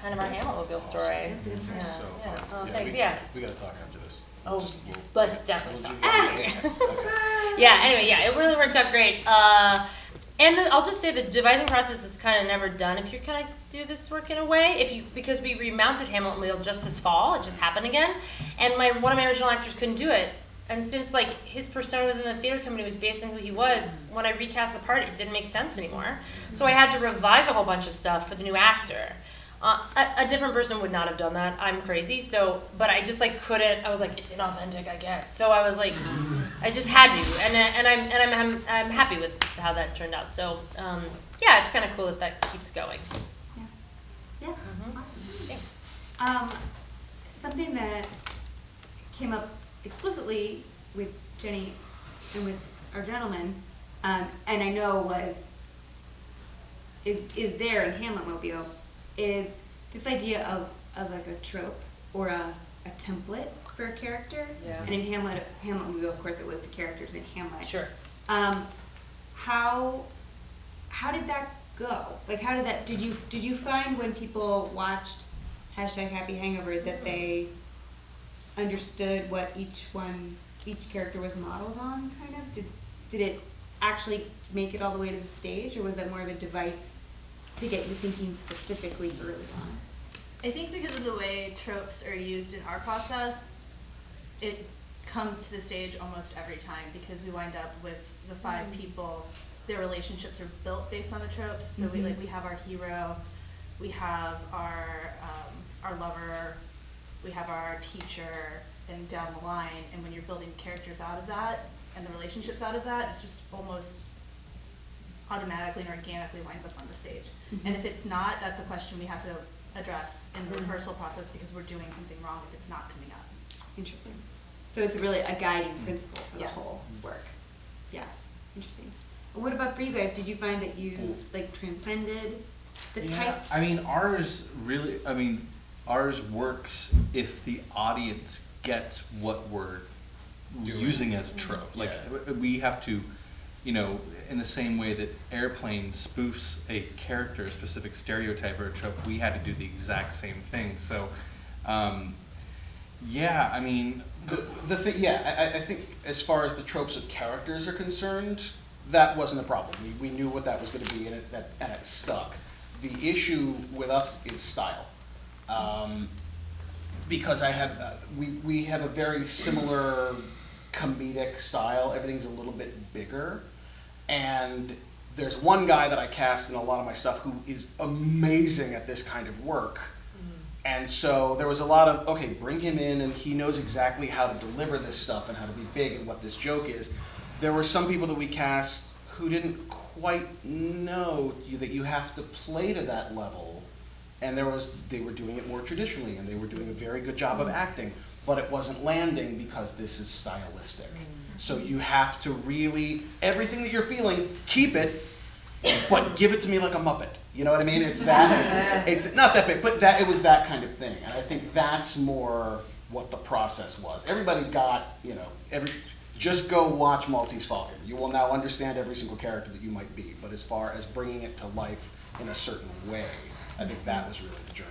S2: kind of our Hamletmobile story.
S3: So fun.
S2: Oh, thanks, yeah.
S3: We gotta talk after this.
S2: Oh, let's definitely talk. Yeah, anyway, it really worked out great. And I'll just say the devising process is kind of never done if you kind of do this work in a way. Because we remounted Hamletmobile just this fall, it just happened again, and one of my original actors couldn't do it. And since like his persona within the theater company was based on who he was, when I recast the part, it didn't make sense anymore. So I had to revise a whole bunch of stuff for the new actor. A different person would not have done that. I'm crazy, but I just like couldn't. I was like, it's inauthentic, I get. So I was like, I just had to, and I'm happy with how that turned out. So it's kind of cool that keeps going.
S1: Yeah,
S2: Mm-hmm.
S1: awesome.
S2: Thanks.
S1: Something that came up explicitly with Jenny and with our gentleman, and I know is there in Hamletmobile, is this idea of like a trope or a template for a character.
S2: Yeah.
S1: And in Hamletmobile, of course, it was the characters in Hamlet.
S2: Sure.
S1: How did that go? Like, how did that? Did you find when people watched #Happy Hangover that they understood what each character was modeled on? Kind of. Did it actually make it all the way to the stage, or was that more of a device to get you thinking specifically early on?
S4: I think because of the way tropes are used in our process, it comes to the stage almost every time, because we wind up with the 5 people. Their relationships are built based on the tropes. So we have our hero, we have our lover, we have our teacher, and down the line. And when you're building characters out of that and the relationships out of that, it's just almost automatically and organically winds up on the stage. And if it's not, that's a question we have to address in the rehearsal process, because we're doing something wrong if it's not coming up.
S1: Interesting. So it's really a guiding principle for the whole work. Yeah, interesting. And what about for you guys? Did you find that you like transcended the types?
S5: I mean, ours works if the audience gets what we're using as a trope. Like we have to, you know, in the same way that Airplane spoofs a character, a specific stereotype or a trope, we had to do the exact same thing. So, yeah, I mean,
S3: the thing, yeah, I think as far as the tropes of characters are concerned, that wasn't a problem. We knew what that was going to be, and it stuck. The issue with us is style, because we have a very similar comedic style. Everything's a little bit bigger, and there's one guy that I cast in a lot of my stuff who is amazing at this kind of work. And so there was a lot of, okay, bring him in and he knows exactly how to deliver this stuff and how to be big and what this joke is. There were some people that we cast who didn't quite know that you have to play to that level. And they were doing it more traditionally, and they were doing a very good job of acting, but it wasn't landing because this is stylistic. So you have to really, everything that you're feeling, keep it, but give it to me like a Muppet. You know what I mean? It's that, it's not that big, but it was that kind of thing. And I think that's more what the process was. Everybody got, you know, just go watch Maltese Falcon. You will now understand every single character that you might be. But as far as bringing it to life in a certain way, I think that was really the journey.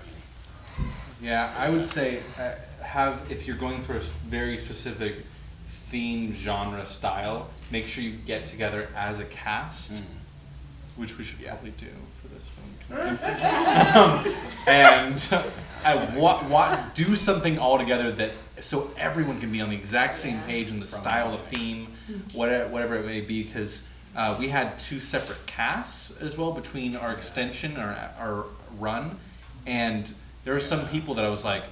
S5: yeah, I would say if you're going for a very specific theme, genre, style, make sure you get together as a cast, which we should probably do for this one. And do something all together so everyone can be on the exact same page in the style, the theme, whatever it may be, because we had 2 separate casts as well between our extension, our run, and there were some people that I was like,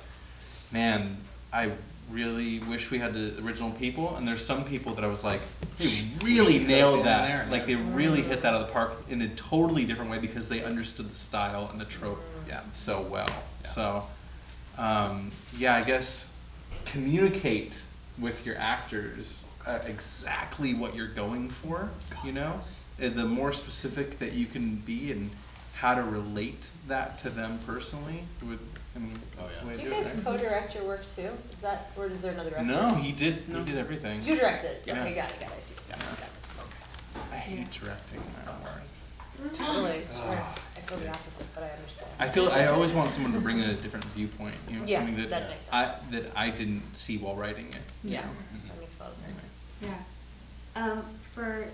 S5: man, I really wish we had the original people, and there's some people that I was like, they really nailed that. Like they really hit that out of the park in a totally different way because they understood the style and the trope so well. Yeah. So, I guess communicate with your actors exactly what you're going for, you know? The more specific that you can be and how to relate that to them personally would, I mean,
S2: do you guys co-direct your work too? Is that, or is there another director?
S5: No, he did everything.
S2: You directed?
S5: Yeah.
S2: Okay, got it, I see.
S5: Yeah. Okay. I hate directing that word.
S2: Totally, sure. I feel the opposite, but I understand.
S5: I always want someone to bring in a different viewpoint, you know, something that
S2: makes sense.
S5: I didn't see while writing it.
S2: Yeah,
S5: know?
S2: that makes a lot of sense.
S1: Yeah. For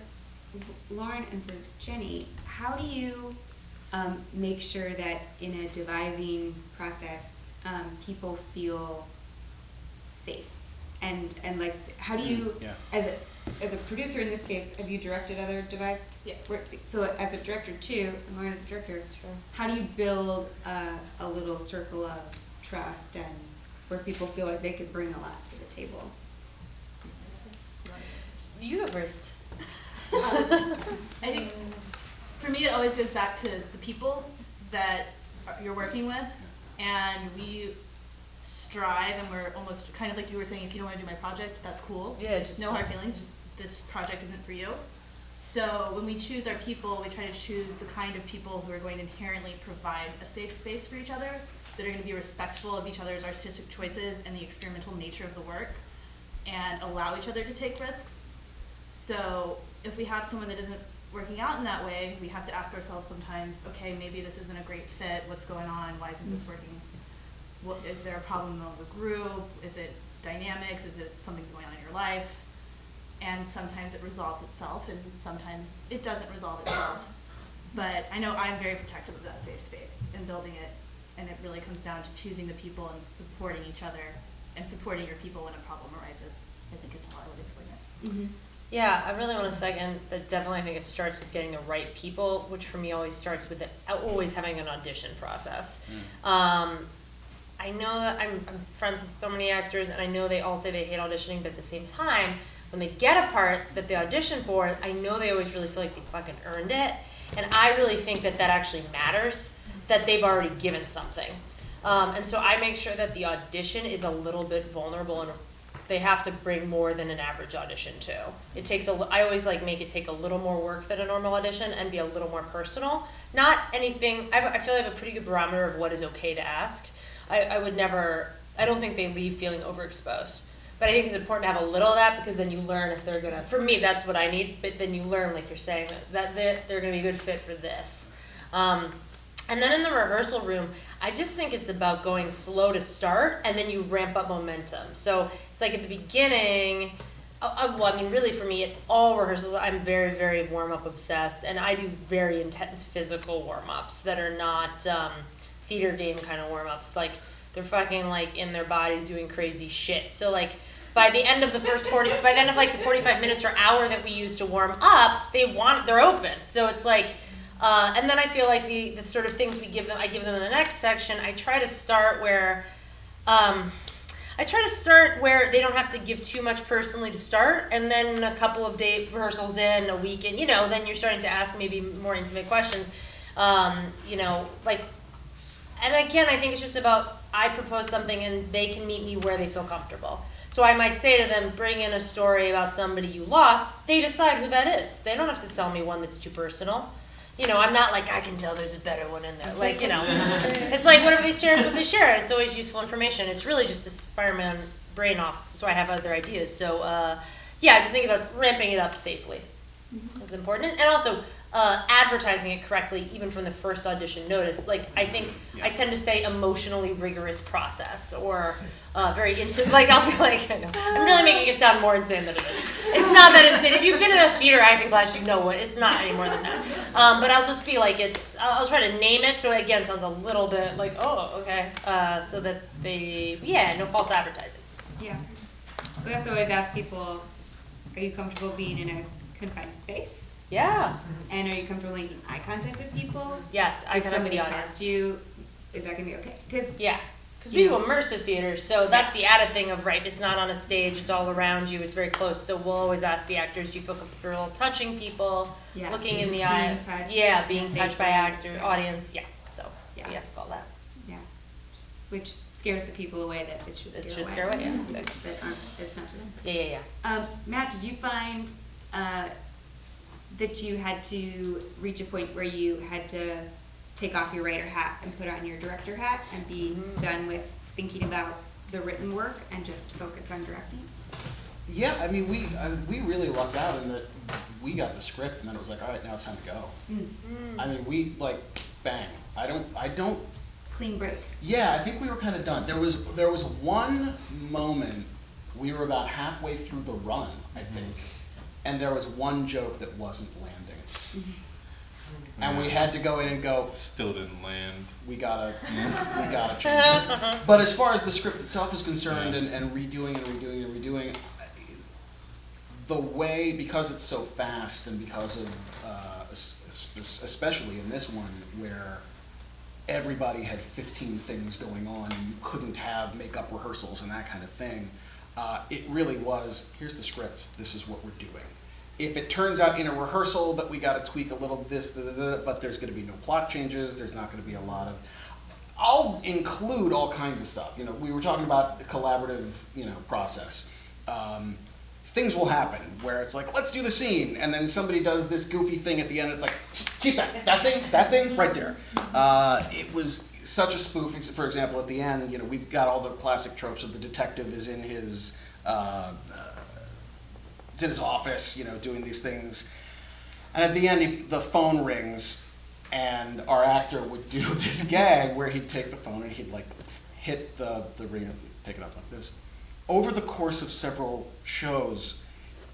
S1: Lauren and for Jenny, how do you make sure that in a devising process, people feel safe? And like, how do you, as a producer in this case, have you directed other devise?
S4: Yes.
S1: So as a director too, and Lauren as a director, how do you build a little circle of trust and where people feel like they could bring a lot to the table?
S2: You go first.
S4: I think for me it always goes back to the people that you're working with, and we strive, and we're almost kind of like you were saying, if you don't want to do my project, that's cool.
S2: Yeah, just
S4: no hard feelings, just this project isn't for you. So when we choose our people, we try to choose the kind of people who are going to inherently provide a safe space for each other, that are going to be respectful of each other's artistic choices and the experimental nature of the work, and allow each other to take risks. So if we have someone that isn't working out in that way, we have to ask ourselves sometimes, okay, maybe this isn't a great fit, what's going on, why isn't this working? Is there a problem among the group? Is it dynamics? Is it something's going on in your life? And sometimes it resolves itself, and sometimes it doesn't resolve itself. But I know I'm very protective of that safe space and building it, and it really comes down to choosing the people and supporting each other and supporting your people when a problem arises, I think is how I would explain it.
S1: Mm-hmm.
S2: Yeah, I really want to second that. Definitely, I think it starts with getting the right people, which for me always starts with always having an audition process. I know that I'm friends with so many actors, and I know they all say they hate auditioning, but at the same time, when they get a part that they audition for, I know they always really feel like they fucking earned it, and I really think that actually matters, that they've already given something. And so I make sure that the audition is a little bit vulnerable, and they have to bring more than an average audition too. It takes I always like make it take a little more work than a normal audition and be a little more personal. Not anything, I feel I have a pretty good barometer of what is okay to ask. I don't think they leave feeling overexposed. But I think it's important to have a little of that because then you learn if they're gonna, for me, that's what I need, but then you learn, like you're saying, that they're gonna be a good fit for this. And then in the rehearsal room, I just think it's about going slow to start and then you ramp up momentum. So it's like at the beginning, well, I mean, really for me, at all rehearsals, I'm very, very warm-up obsessed, and I do very intense physical warm-ups that are not theater game kind of warm-ups. Like, they're fucking, like, in their bodies doing crazy shit. So, like, by the end of the first 45 minutes or hour that we use to warm up, they're open. So it's like, and then I feel like the sort of things I give them in the next section, I try to start where they don't have to give too much personally to start, and then a couple of day rehearsals in, a week in, then you're starting to ask maybe more intimate questions, like, and again, I think it's just about, I propose something and they can meet me where they feel comfortable. So I might say to them, bring in a story about somebody you lost. They decide who that is. They don't have to tell me one that's too personal. I'm not like, I can tell there's a better one in there. Like, it's like whatever they share is what they share. It's always useful information. It's really just to fire my own brain off so I have other ideas. So, I just think about ramping it up safely is important. And also, advertising it correctly, even from the first audition notice. Like, I think I tend to say emotionally rigorous process or very insane. Like, I'll be like, I'm really making it sound more insane than it is. It's not that insane. If you've been in a theater acting class, you know what. It's not any more than that. But I'll just be like, I'll try to name it so it, again, sounds a little bit like, oh, okay. So that no false advertising.
S1: Yeah. We also always ask people, are you comfortable being in a confined space?
S2: Yeah.
S1: And are you comfortable making eye contact with people?
S2: Yes, eye
S1: If
S2: contact with
S1: somebody
S2: the
S1: talks
S2: audience.
S1: to you, is that gonna be okay? Because
S2: we do immersive theater, so that's the added thing of, it's not on a stage, it's all around you, it's very close. So we'll always ask the actors, do you feel comfortable touching people, looking in the eye? Being touched by audience, so we ask all that.
S1: Yeah, which scares the people away that it should
S2: scare away, exactly.
S1: That it's not for them.
S2: Yeah.
S1: Matt, did you find that you had to reach a point where you had to take off your writer hat and put on your director hat and be done with thinking about the written work and just focus on directing?
S3: Yeah, I mean, we really lucked out in that we got the script and then it was like, all right, now it's time to go. I mean, we bang. I don't.
S1: Clean break.
S3: Yeah, I think we were kind of done. There was one moment, we were about halfway through the run, I think, and there was one joke that wasn't landing. And we had to go in and go,
S5: still didn't land.
S3: We gotta change it. But as far as the script itself is concerned, and redoing, the way, because it's so fast, and because of, especially in this one, where everybody had 15 things going on, and you couldn't have makeup rehearsals and that kind of thing, it really was, here's the script, this is what we're doing. If it turns out in a rehearsal that we got to tweak a little but there's going to be no plot changes, there's not going to be a lot of, I'll include all kinds of stuff. We were talking about a collaborative, process. Things will happen where it's like, let's do the scene, and then somebody does this goofy thing at the end, it's like, keep that thing right there. It was such a spoof, for example, at the end, we've got all the classic tropes of the detective is in his, it's in his office, doing these things. And at the end, the phone rings, and our actor would do this gag where he'd take the phone and he'd hit the ring and take it up like this. Over the course of several shows,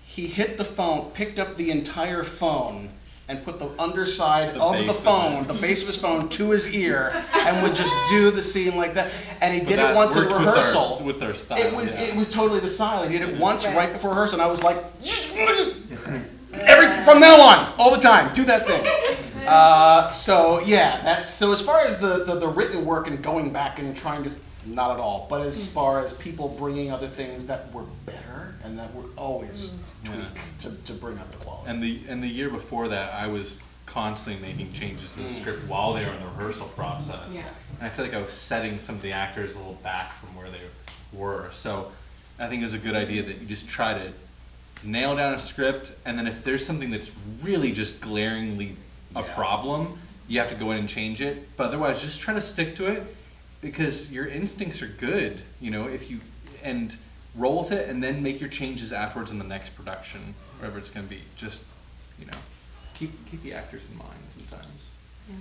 S3: he hit the phone, picked up the entire phone, and put the underside of the phone, the base of his phone, to his ear, and would just do the scene like that. And he did it once in rehearsal.
S5: With our style.
S3: It was totally the style. He did it once right before rehearsal, and I was like, from now on, all the time, do that thing. So as far as the written work and going back and trying to, not at all. But as far as people bringing other things that were better and that were always tweak to bring up the quality.
S5: And the year before that, I was constantly making changes to the script while they were in the rehearsal process.
S1: Yeah.
S5: And I feel like I was setting some of the actors a little back from where they were. So I think it's a good idea that you just try to nail down a script, and then if there's something that's really just glaringly a problem, you have to go in and change it. But otherwise, just try to stick to it, because your instincts are good, if you, and roll with it and then make your changes afterwards in the next production, wherever it's going to be. Just, keep the actors in mind sometimes.
S1: Yeah.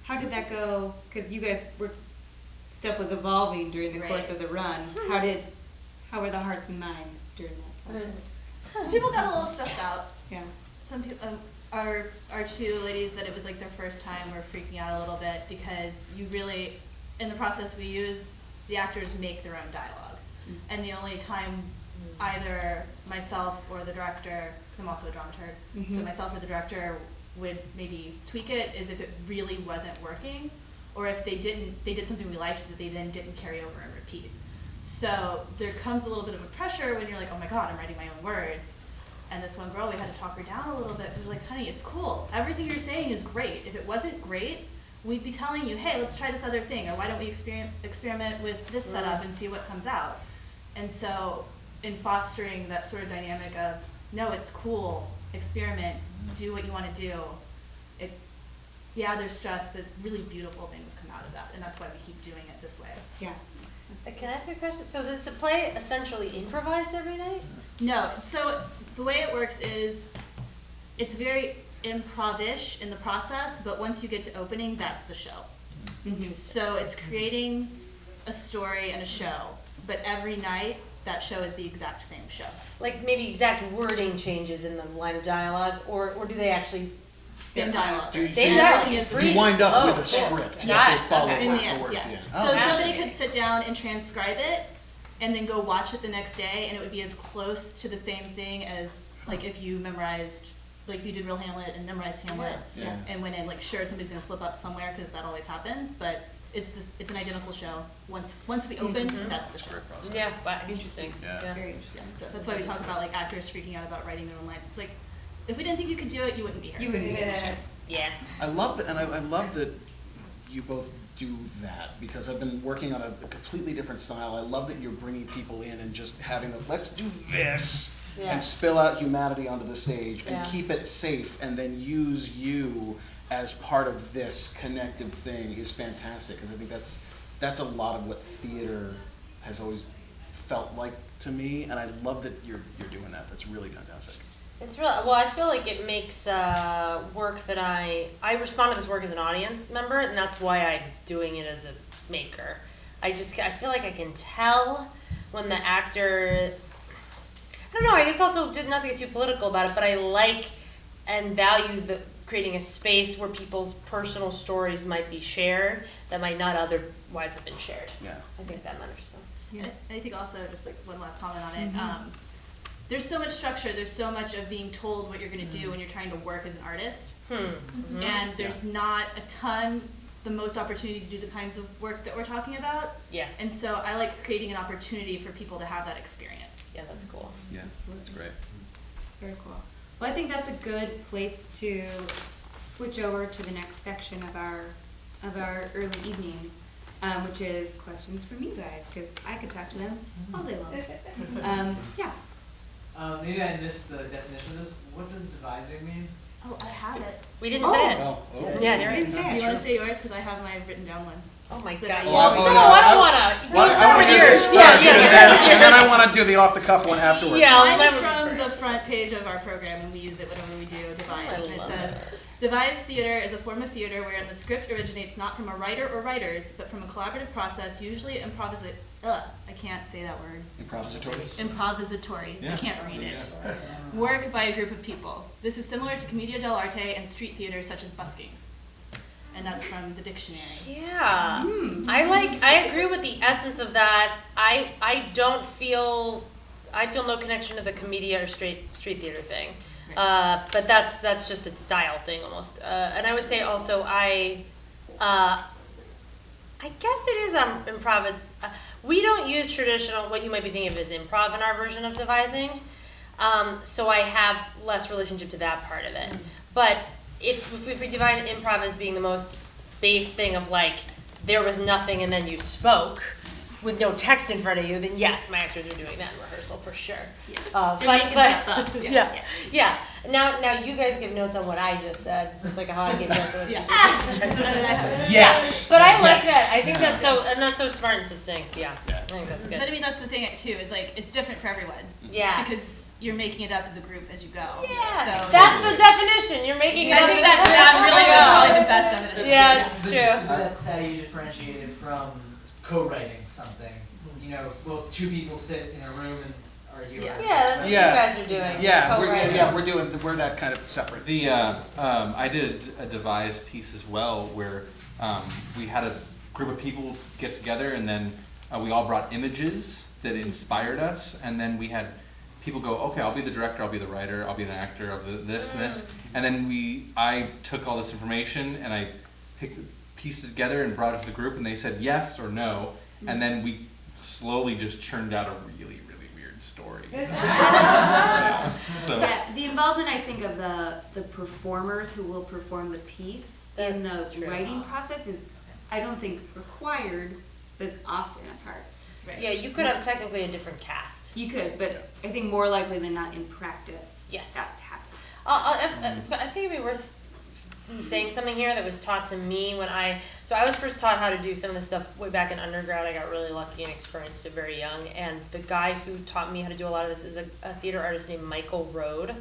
S1: How did that go? Because you guys stuff was evolving during the course of the run. How were the hearts and minds during that process?
S4: People got a little stressed out.
S1: Yeah.
S4: Some people, our two ladies that it was like their first time were freaking out a little bit because you really, in the process we use, the actors make their own dialogue. And the only time either myself or the director, because I'm also a dramaturg, so myself or the director would maybe tweak it is if it really wasn't working, or if they did something we liked that they then didn't carry over and repeat. So there comes a little bit of a pressure when you're like, oh my god, I'm writing my own words. And this one girl, we had to talk her down a little bit. We were like, honey, it's cool. Everything you're saying is great. If it wasn't great, we'd be telling you, hey, let's try this other thing, or why don't we experiment with this setup and see what comes out. And so in fostering that sort of dynamic of, no, it's cool, experiment, do what you want to do. There's stress, but really beautiful things come out of that. And that's why we keep doing it this way.
S1: Yeah.
S2: Can I ask you a question? So does the play essentially improvise every night?
S4: No, so the way it works is it's very improv-ish in the process, but once you get to opening, that's the show. So it's creating a story and a show, but every night that show is the exact same show.
S2: Like maybe exact wording changes in the line of dialogue, or do they actually
S4: Same dialogue.
S2: Same dialogue.
S3: You wind up with a
S2: cool.
S3: script.
S2: Got
S3: They
S2: it.
S3: follow
S2: Okay.
S4: In
S3: word
S4: the
S3: for
S4: end,
S3: word
S4: yeah.
S3: at the end.
S4: So somebody
S2: fascinating.
S4: could sit down and transcribe it, and then go watch it the next day, and it would be as close to the same thing as like if you memorized, like if you did real Hamlet and memorized Hamlet,
S3: Yeah.
S4: and went in. Like sure, somebody's gonna slip up somewhere because that always happens, but it's an identical show. Once we open, that's the show.
S3: Great process.
S2: Yeah, wow, interesting.
S3: Yeah.
S1: Very interesting.
S4: So that's why we talk about like actors freaking out about writing their own lines. It's like if we didn't think you could do it, you wouldn't be here.
S1: You wouldn't be able
S2: Yeah.
S3: I love that, and I love that you both do that, because I've been working on a completely different style. I love that you're bringing people in and just having them, let's do this,
S2: Yeah.
S3: and spill out humanity onto the stage, and
S2: Yeah.
S3: keep it safe, and then use you as part of this connective thing is fantastic, because I think that's a lot of what theater has always felt like to me, and I love that you're doing that. That's really fantastic.
S2: It's real. Well, I feel like it makes work that I respond to this work as an audience member, and that's why I'm doing it as a maker. I feel like I can tell when the actor. I don't know. I guess also not to get too political about it, but I like and value creating a space where people's personal stories might be shared that might not otherwise have been shared.
S3: Yeah.
S2: I think that matters. So.
S1: Yeah.
S4: I think also, just like one last comment on it, there's so much structure, there's so much of being told what you're gonna do when you're trying to work as an artist. And there's not a ton, the most opportunity to do the kinds of work that we're talking about.
S2: Yeah.
S4: And so I like creating an opportunity for people to have that experience.
S2: Yeah, that's cool.
S3: Yeah, that's great.
S1: It's very cool. Well, I think that's a good place to switch over to the next section of our early evening, which is questions from you guys, because I could talk to them all day long. Yeah.
S6: Maybe I missed the definition of this. What does devising mean?
S4: Oh, I have it.
S2: We didn't say it.
S3: Oh, oh.
S2: Yeah, you're right.
S1: Didn't say
S4: Do
S1: it.
S4: you wanna say yours? Cause I have my written down one.
S2: Oh my
S4: That
S2: god.
S4: I
S2: No,
S3: Well,
S4: use.
S2: I don't wanna.
S3: Well,
S2: Go
S3: I
S2: start
S3: want to
S2: with
S3: do
S2: yours.
S3: this
S2: Yeah,
S3: first,
S2: yeah,
S3: and then I
S2: yours.
S3: want to do the off-the-cuff one afterwards.
S2: Yeah.
S4: Mine is
S2: I'll
S4: from the front page of our program, and we use it whenever we do devise.
S2: I
S4: And it
S2: love
S4: says,
S2: it.
S4: devised theater is a form of theater wherein the script originates not from a writer or writers, but from a collaborative process, usually I can't say that word.
S3: Improvisatory.
S4: Improvisatory. I
S5: Yeah.
S4: can't read it.
S5: Yeah.
S4: Work by a group of people. This is similar to commedia dell'arte and street theater such as busking. And that's from the dictionary.
S2: Yeah. I agree with the essence of that. I feel no connection to the commedia or street theater thing. But that's just a style thing almost. And I would say also I guess it is improv. We don't use traditional, what you might be thinking of as improv in our version of devising. So I have less relationship to that part of it. But if we define improv as being the most base thing of like, there was nothing and then you spoke with no text in front of you, then yes, my actors are doing that in rehearsal for sure.
S1: And making stuff up.
S2: Yeah. Now you guys give notes on what I just said, just like how I give notes on what you just said.
S3: Yes.
S2: But I like
S3: Yes.
S2: that. I think that's so smart and succinct. Yeah.
S3: Yeah.
S2: I think that's good.
S4: But I mean, that's the thing too, is like, it's different for everyone.
S2: Yeah.
S4: Because you're making it up as a group as you go.
S2: Yeah.
S4: So
S2: That's the definition. You're making it
S4: I
S2: up
S4: think
S2: as
S4: that
S2: you
S4: really
S2: go.
S4: was probably the best definition.
S2: Yeah, it's true.
S6: That's how you differentiate it from co-writing something. You know, will two people sit in a room and argue?
S4: Yeah.
S2: Yeah, that's what
S3: Yeah.
S2: you guys are doing.
S3: We're that kind of separate.
S5: I did a devised piece as well where we had a group of people get together and then we all brought images that inspired us, and then we had people go, okay, I'll be the director, I'll be the writer, I'll be an actor, I'll be this and this, and then I took all this information and I pieced it together and brought it to the group, and they said yes or no, and then we slowly just churned out a really, really weird story. So.
S1: Yeah, the involvement, I think, of the performers who will perform the piece in the
S2: That's true.
S1: writing process is, I don't think required, but is often a part.
S4: Right.
S2: Yeah, you could have technically a different cast.
S1: You could, but I think more likely than not in practice,
S2: Yes.
S1: that happens.
S2: But I think it'd be worth saying something here that was taught to me when I was first taught how to do some of this stuff way back in undergrad. I got really lucky and experienced it very young, and the guy who taught me how to do a lot of this is a theater artist named Michael Rode.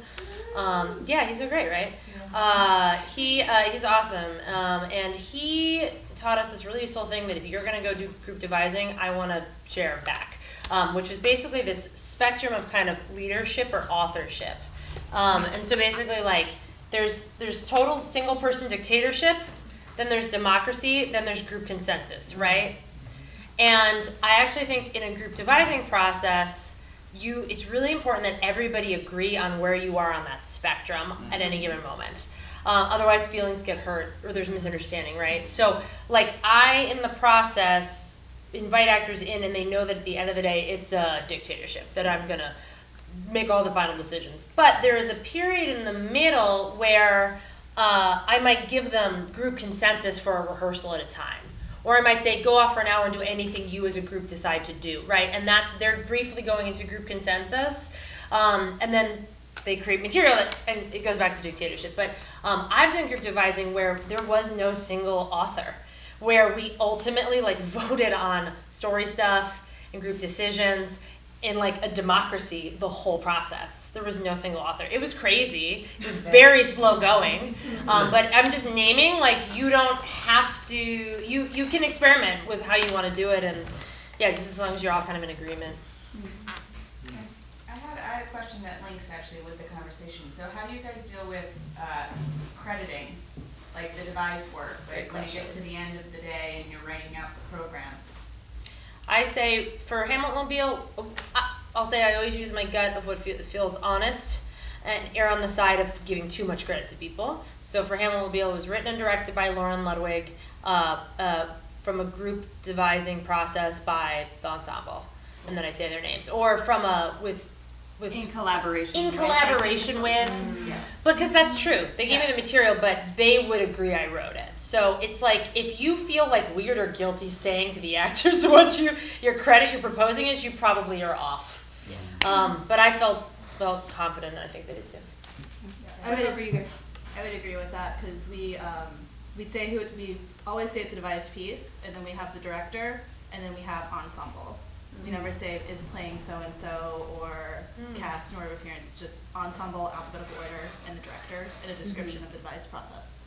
S2: Yeah, he's so great, right? He's awesome, and he taught us this really useful thing that if you're gonna go do group devising, I want to share back, which is basically this spectrum of kind of leadership or authorship. And so basically, like, there's total single person dictatorship, then there's democracy, then there's group consensus, right? And I actually think in a group devising process, it's really important that everybody agree on where you are on that spectrum at any given moment. Otherwise feelings get hurt or there's misunderstanding, right? So like in the process, invite actors in and they know that at the end of the day, it's a dictatorship, that I'm gonna make all the final decisions. But there is a period in the middle where I might give them group consensus for a rehearsal at a time. Or I might say, go off for an hour and do anything you as a group decide to do, right? And they're briefly going into group consensus. And then they create material and it goes back to dictatorship. But I've done group devising where there was no single author, where we ultimately like voted on story stuff and group decisions in like a democracy the whole process. There was no single author. It was crazy. It was very slow going. But I'm just naming, like, you don't have to, you can experiment with how you want to do it, and yeah, just as long as you're all kind of in agreement.
S7: I had a question that links actually with the conversation. So how do you guys deal with crediting, like the devised work, like when it gets to the end of the day and you're writing out the program?
S2: I say for Hamiltonmobile, I'll say I always use my gut of what feels honest and err on the side of giving too much credit to people. So for Hamiltonmobile, it was written and directed by Lauren Ludwig from a group devising process by the ensemble, and then I say their names, or from with
S1: In collaboration.
S2: in collaboration with, because that's true. They gave me the material, but they would agree I wrote it. So it's like, if you feel like weird or guilty saying to the actors what your credit you're proposing is, you probably are off. But I felt confident, and I think they did too.
S4: I would agree with that, because we always say it's a devised piece, and then we have the director, and then we have ensemble. We never say is playing so-and-so or cast in order of appearance. It's just ensemble, alphabetical order, and the director, and a description of the devised process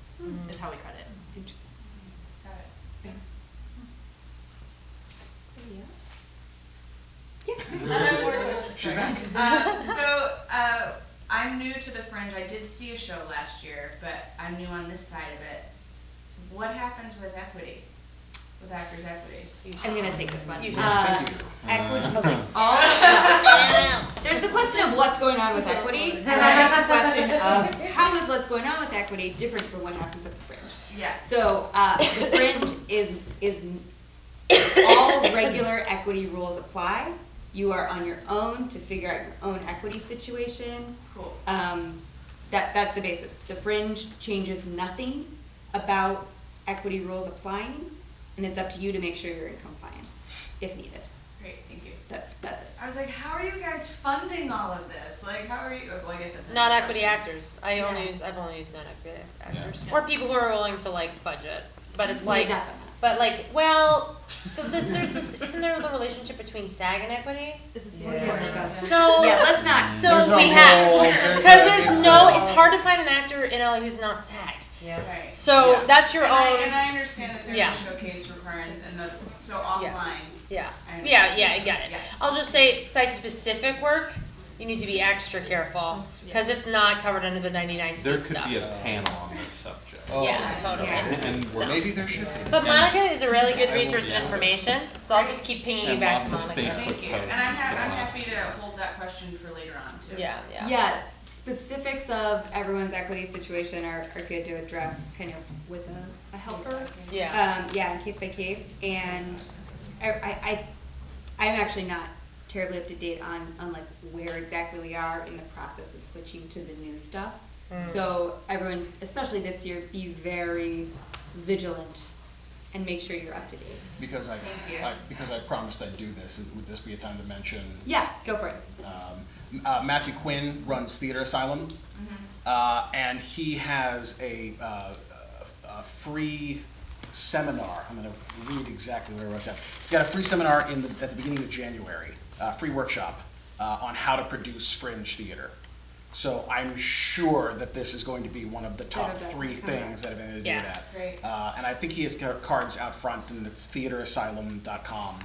S4: is how we credit.
S1: Interesting.
S7: Got it.
S1: Thanks.
S3: She's back.
S7: I'm new to the Fringe. I did see a show last year, but I'm new on this side of it. What happens with equity? With actors' equity?
S1: I'm gonna take this one.
S3: Thank you.
S1: Equity. There's the question of what's going on with equity, and then there's the question of how is what's going on with equity different from what happens at the Fringe.
S7: Yes.
S1: So the Fringe is all regular equity rules apply. You are on your own to figure out your own equity situation.
S7: Cool.
S1: That's the basis. The Fringe changes nothing about equity rules applying, and it's up to you to make sure you're in compliance if needed.
S7: Great, thank you.
S1: That's it.
S7: I was like, how are you guys funding all of this? Like, how are you, well, I guess that's. another
S2: Non-equity
S7: question.
S2: actors. I've only used non-equity actors,
S7: Yeah.
S2: or people who are willing to like budget. But it's like,
S1: We've not done that.
S2: but like, well, there's this. Isn't there the relationship between SAG and equity? So
S1: Yeah, let's not.
S2: So
S3: There's a
S2: we have
S3: whole-
S2: because
S3: there's
S2: there's
S3: a-
S2: no. It's hard to find an actor in LA who's not SAG.
S7: Right.
S2: So
S3: Yeah.
S2: that's your
S7: And
S2: own.
S7: I understand that there's
S2: Yeah.
S7: a showcase for Fringe and the, so offline.
S2: Yeah.
S7: I
S2: Yeah, I get it.
S7: Yeah.
S2: I'll just say site-specific work, you need to be extra careful, because it's not covered under the 99
S5: There
S2: seat
S5: could
S2: stuff.
S5: be a panel on this subject.
S3: Oh.
S2: Yeah, totally.
S1: Yeah.
S5: And
S2: So-
S3: Maybe there should be.
S2: But Monica is a really good resource of
S5: Yeah.
S2: information, so I'll just keep pinging you
S5: And
S2: back
S5: lots
S2: to
S5: of
S2: Monica.
S5: Facebook
S7: Thank you. And
S5: posts.
S7: I'm happy to hold that question for later on too.
S2: Yeah.
S1: Yeah, specifics of everyone's equity situation are good to address kind of with a helper.
S2: Yeah.
S1: Yeah, in case by case, and I'm actually not terribly up to date on like where exactly we are in the process of switching to the new stuff. So everyone, especially this year, be very vigilant and make sure you're up to date.
S3: Because
S7: Thank you.
S3: because I promised I'd do this, would this be a time to mention?
S1: Yeah, go for it.
S3: Matthew Quinn runs Theater Asylum, and he has a free seminar. I'm going to read exactly what I wrote down. He's got a free seminar at the beginning of January, free workshop on how to produce Fringe theater. So I'm sure that this is going to be one of the top
S1: Better than
S3: 3
S1: seminar.
S3: things that have been to do
S2: Yeah.
S3: that.
S7: Great.
S3: And I think he has cards out front, and it's theaterasylum.com.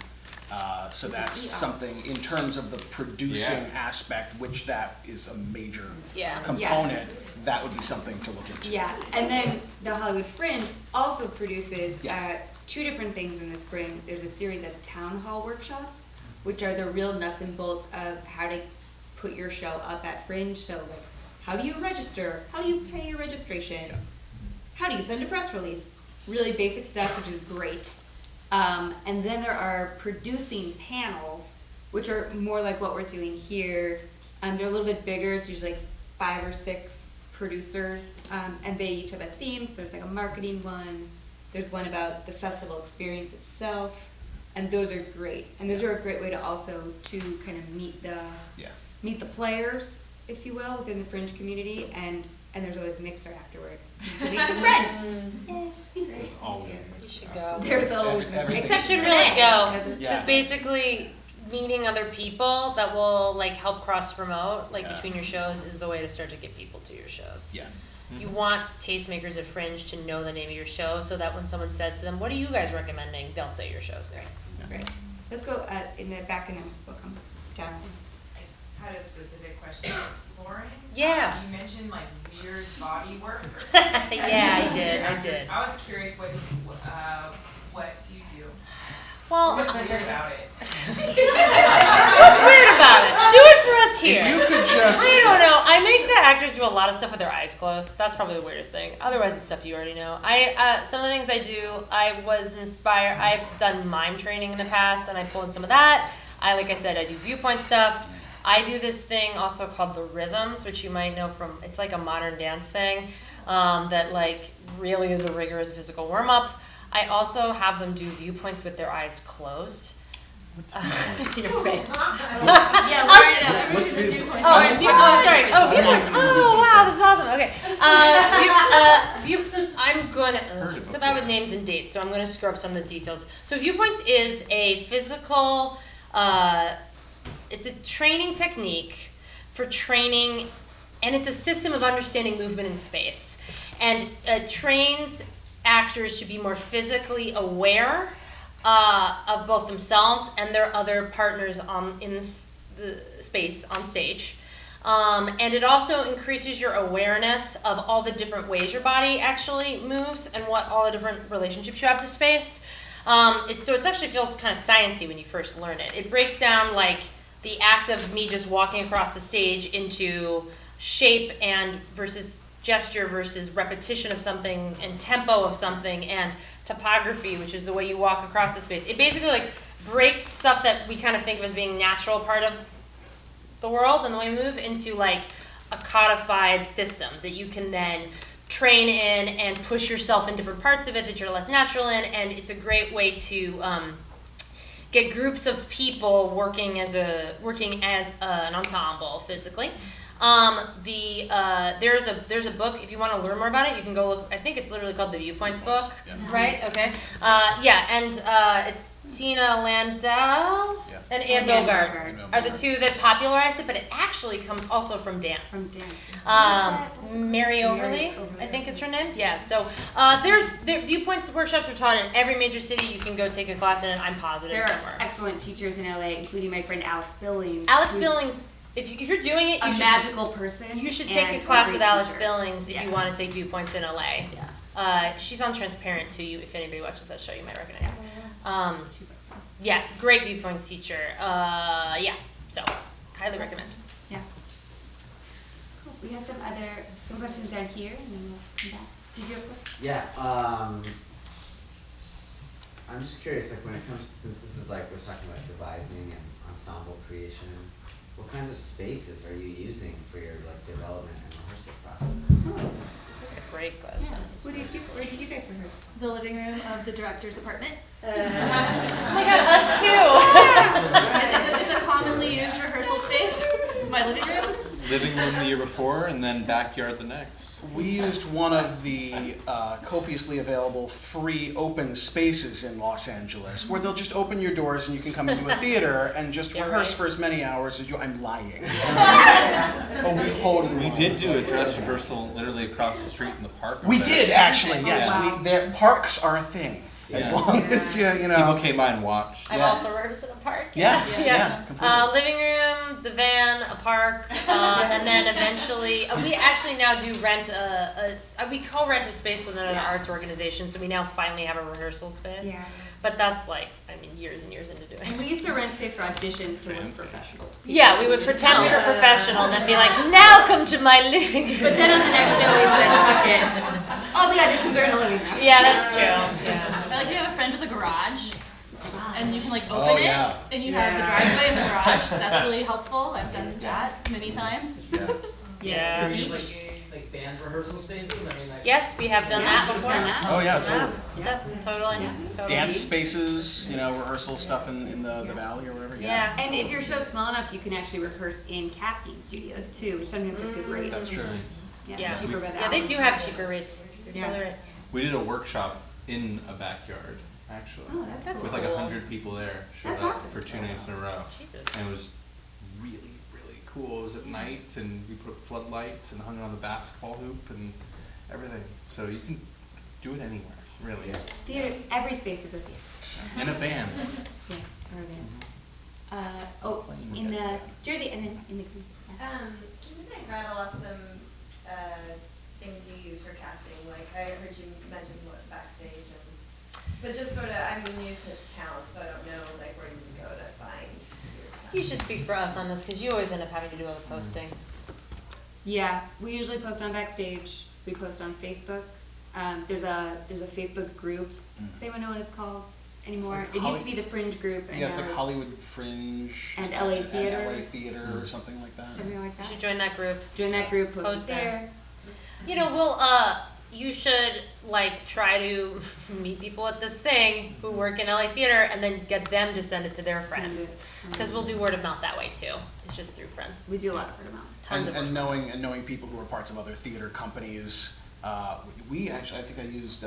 S3: So that's something in terms of the producing
S5: Yeah.
S3: aspect, which that is a major
S2: Yeah.
S3: component. That would be something to look into.
S1: Yeah, and then the Hollywood Fringe also produces
S3: Yes.
S1: 2 different things in the spring. There's a series of town hall workshops, which are the real nuts and bolts of how to put your show up at Fringe. So like, how do you register? How do you pay your registration? How do you send a press release? Really basic stuff, which is great. And then there are producing panels, which are more like what we're doing here. They're a little bit bigger. It's usually like 5 or 6 producers, and they each have a theme. So there's like a marketing one. There's one about the festival experience itself, and those are great. And those are a great way to also to kind of meet the players, if you will, within the Fringe community. And there's always mixer afterward, including some friends.
S5: There's always.
S2: You should go.
S1: There's always
S3: Everything.
S2: You
S1: except
S2: should
S1: for
S2: really
S1: today.
S2: go.
S3: Yeah.
S2: Just basically meeting other people that will like help cross promote like
S3: Yeah.
S2: between your shows is the way to start to get people to your shows.
S3: Yeah.
S2: You want tastemakers at Fringe to know the name of your show so that when someone says to them, "What are you guys recommending?" they'll say your show's there.
S1: Great. Let's go in the back and then we'll come down.
S8: I just had a specific question. Lauren?
S2: Yeah.
S8: You mentioned like weird body work or
S2: Yeah, I did.
S8: I was curious what do you do?
S2: Well,
S8: What's weird about it?
S2: what's weird about it? Do it for us here.
S3: If you could just.
S2: I don't know. I make the actors do a lot of stuff with their eyes closed. That's probably the weirdest thing. Otherwise, it's stuff you already know. Some of the things I do, I was inspired. I've done mime training in the past, and I pull in some of that. Like I said, I do viewpoint stuff. I do this thing also called the rhythms, which you might know from. It's like a modern dance thing that like really is a rigorous physical warm up. I also have them do viewpoints with their eyes closed. Your face.
S1: Yeah,
S5: What's viewpoint?
S2: Sorry. Oh, viewpoints. Oh, wow, this is awesome. Okay. I'm gonna survive with names and dates, so I'm gonna screw up some of the details. So viewpoints is a physical. It's a training technique for training, and it's a system of understanding movement in space, and trains actors to be more physically aware of both themselves and their other partners in the space on stage. And it also increases your awareness of all the different ways your body actually moves and what all the different relationships you have to space. It actually feels kind of sciencey when you first learn it. It breaks down like the act of me just walking across the stage into shape and versus gesture versus repetition of something and tempo of something and topography, which is the way you walk across the space. It basically like breaks stuff that we kind of think of as being natural part of the world and the way we move into like a codified system that you can then train in and push yourself in different parts of it that you're less natural in, and it's a great way to get groups of people working as an ensemble physically. There's a book, if you want to learn more about it, you can go look. I think it's literally called the Viewpoints book, right? Okay. And it's Tina Landau and Anne Bogart are the two that popularized it, but it actually comes also from dance.
S1: From dance.
S2: Mary Overly, I think is her name. Yeah. So there Viewpoints workshops are taught in every major city. You can go take a class in it. I'm positive
S1: There
S2: somewhere.
S1: are excellent teachers in LA, including my friend Alex Billings.
S2: Alex
S1: who's
S2: Billings. If you're doing it,
S1: a magical person.
S2: You should
S1: and
S2: take a class with
S1: great
S2: Alex
S1: teacher.
S2: Billings if
S1: Yeah.
S2: you want to take Viewpoints in LA.
S1: Yeah.
S2: She's on Transparent too. If anybody watches that show, you might recognize her.
S1: She's excellent.
S2: Yes, great Viewpoints teacher. So highly recommend.
S1: Yeah. Cool. We have some questions down here, and then we'll come back. Did you have a question?
S9: Yeah, I'm just curious, like when it comes, since this is like, we're talking about devising and ensemble creation, what kinds of spaces are you using for your like development and rehearsal process?
S2: That's a great question.
S1: Where did you guys rehearse?
S4: The living room of the director's apartment.
S2: Oh my God, us too.
S4: It's a commonly used rehearsal space. My living room.
S5: Living room the year before and then backyard the next.
S3: We used one of the copiously available free open spaces in Los Angeles, where they'll just open your doors and you can come into a theater and just
S2: Yeah,
S3: rehearse
S2: right.
S3: for as many hours as you. I'm lying. Oh, we totally.
S5: We did do a dress rehearsal literally across the street in the park.
S3: We
S5: over
S3: did
S5: there.
S3: actually.
S1: Oh,
S3: Yes,
S1: wow.
S3: parks are a thing. As
S5: Yeah.
S3: long as you
S5: People
S3: know.
S5: came by and watched.
S2: I've
S3: Yeah.
S2: also rehearsed in a park.
S3: Yeah, completely.
S2: Living room, the van, a park, and then eventually we actually now do rent we co-rent a space with another arts organization, so we now finally have a rehearsal space.
S1: Yeah.
S2: But that's like, years and years into doing
S1: And
S2: it.
S1: we used to rent space for auditions to look
S5: Fancy.
S1: professional. to people.
S2: Yeah, we would pretend we were professional and then be like, now come to my living room.
S1: But then on the next show, we said, fuck it. All the auditions are in the living room.
S2: Yeah, that's true. Yeah.
S4: Or like you have a friend with a garage, and you can like
S3: Oh,
S4: open
S3: yeah.
S4: it, and you have the driveway and the garage. That's really helpful. I've done that many times.
S2: Yeah.
S6: Do you use like band rehearsal spaces? I mean, like.
S2: Yes, we have done that
S1: we've
S2: before.
S1: done that.
S3: Oh yeah, totally.
S2: Yep, totally.
S1: Yeah.
S2: Totally.
S3: Dance spaces, rehearsal stuff in the valley or whatever.
S2: Yeah.
S1: And if your show's small enough, you can actually rehearse in casting studios too, which sometimes have good rates.
S5: That's true.
S2: Yeah.
S1: Cheaper by the
S2: Yeah, they
S1: hour.
S2: do have cheaper rates. You're
S1: Yeah.
S2: totally right.
S5: We did a workshop in a backyard, actually.
S1: Oh, that's
S5: with
S1: cool.
S5: like 100 people there showed
S1: That's
S5: up
S1: awesome.
S5: for 2 nights in a row.
S2: Jesus.
S5: And it was really, really cool. It was at night and we put floodlights and hung it on the basketball hoop and everything. So you can do it anywhere, really.
S1: Theater, every space is a theater.
S5: In a van.
S1: Yeah, or a van. In the Jersey and then in the green. Yeah.
S10: Can you guys rattle off some things you use for casting? Like I heard you mention backstage, but just sort of, I'm new to town, so I don't know like where you can go to find your
S2: You should speak for us on this because you always end up having to do all the posting.
S1: Yeah, we usually post on Backstage. We post on Facebook. There's a Facebook group. Does anyone know what it's called anymore?
S3: It's
S1: It
S3: like
S1: used to be the Fringe group. And
S3: Yeah, it's
S1: now
S3: like Hollywood Fringe
S1: And LA Theater.
S3: LA Theater or something like that.
S1: Something like
S2: You
S1: that.
S2: should join that group.
S1: Join that group. Post,
S2: Post
S1: it there.
S2: You should like try to meet people at this thing who work in LA theater and then get them to send it to their friends. Because we'll do word of mouth that way too. It's just through friends.
S1: We do a lot of word of mouth.
S2: Tons of word
S3: and
S2: of mouth.
S3: knowing people who are parts of other theater companies. We actually, I think I used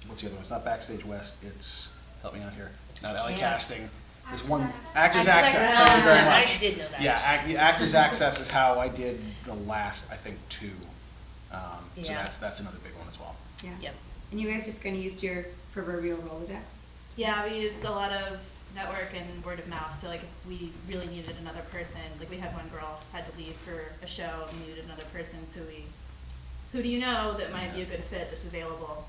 S3: what's the other one? It's not Backstage West. It's help me out here. Not LA
S2: can't.
S3: Casting. There's one Actors
S2: Access.
S3: Access. Thank you very
S2: I
S3: much.
S2: did know that.
S3: Yeah, Actors Access is how I did the last, I think, 2. So
S2: Yeah.
S3: that's another big one as well.
S1: Yeah.
S2: Yep.
S1: And you guys just gonna use your proverbial Rolodex?
S4: Yeah, we used a lot of network and word of mouth. So like if we really needed another person, like we had one girl had to leave for a show and we needed another person, so who do you know that might be a good fit that's available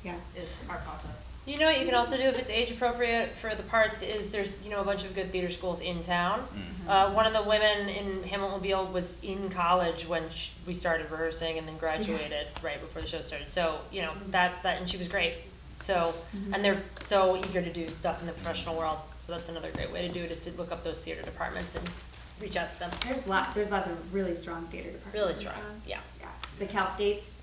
S1: Yeah.
S4: is our process.
S2: You know what you can also do if it's age appropriate for the parts is there's a bunch of good theater schools in town. One of the women in Hamilton Mobile was in college when we started rehearsing and then graduated right before the show started. So that and she was great. So and they're so eager to do stuff in the professional world. So that's another great way to do it is to look up those theater departments and reach out to them.
S1: There's lots of really strong theater departments.
S2: Really
S1: in
S2: strong.
S1: town.
S2: Yeah.
S1: Yeah. The Cal States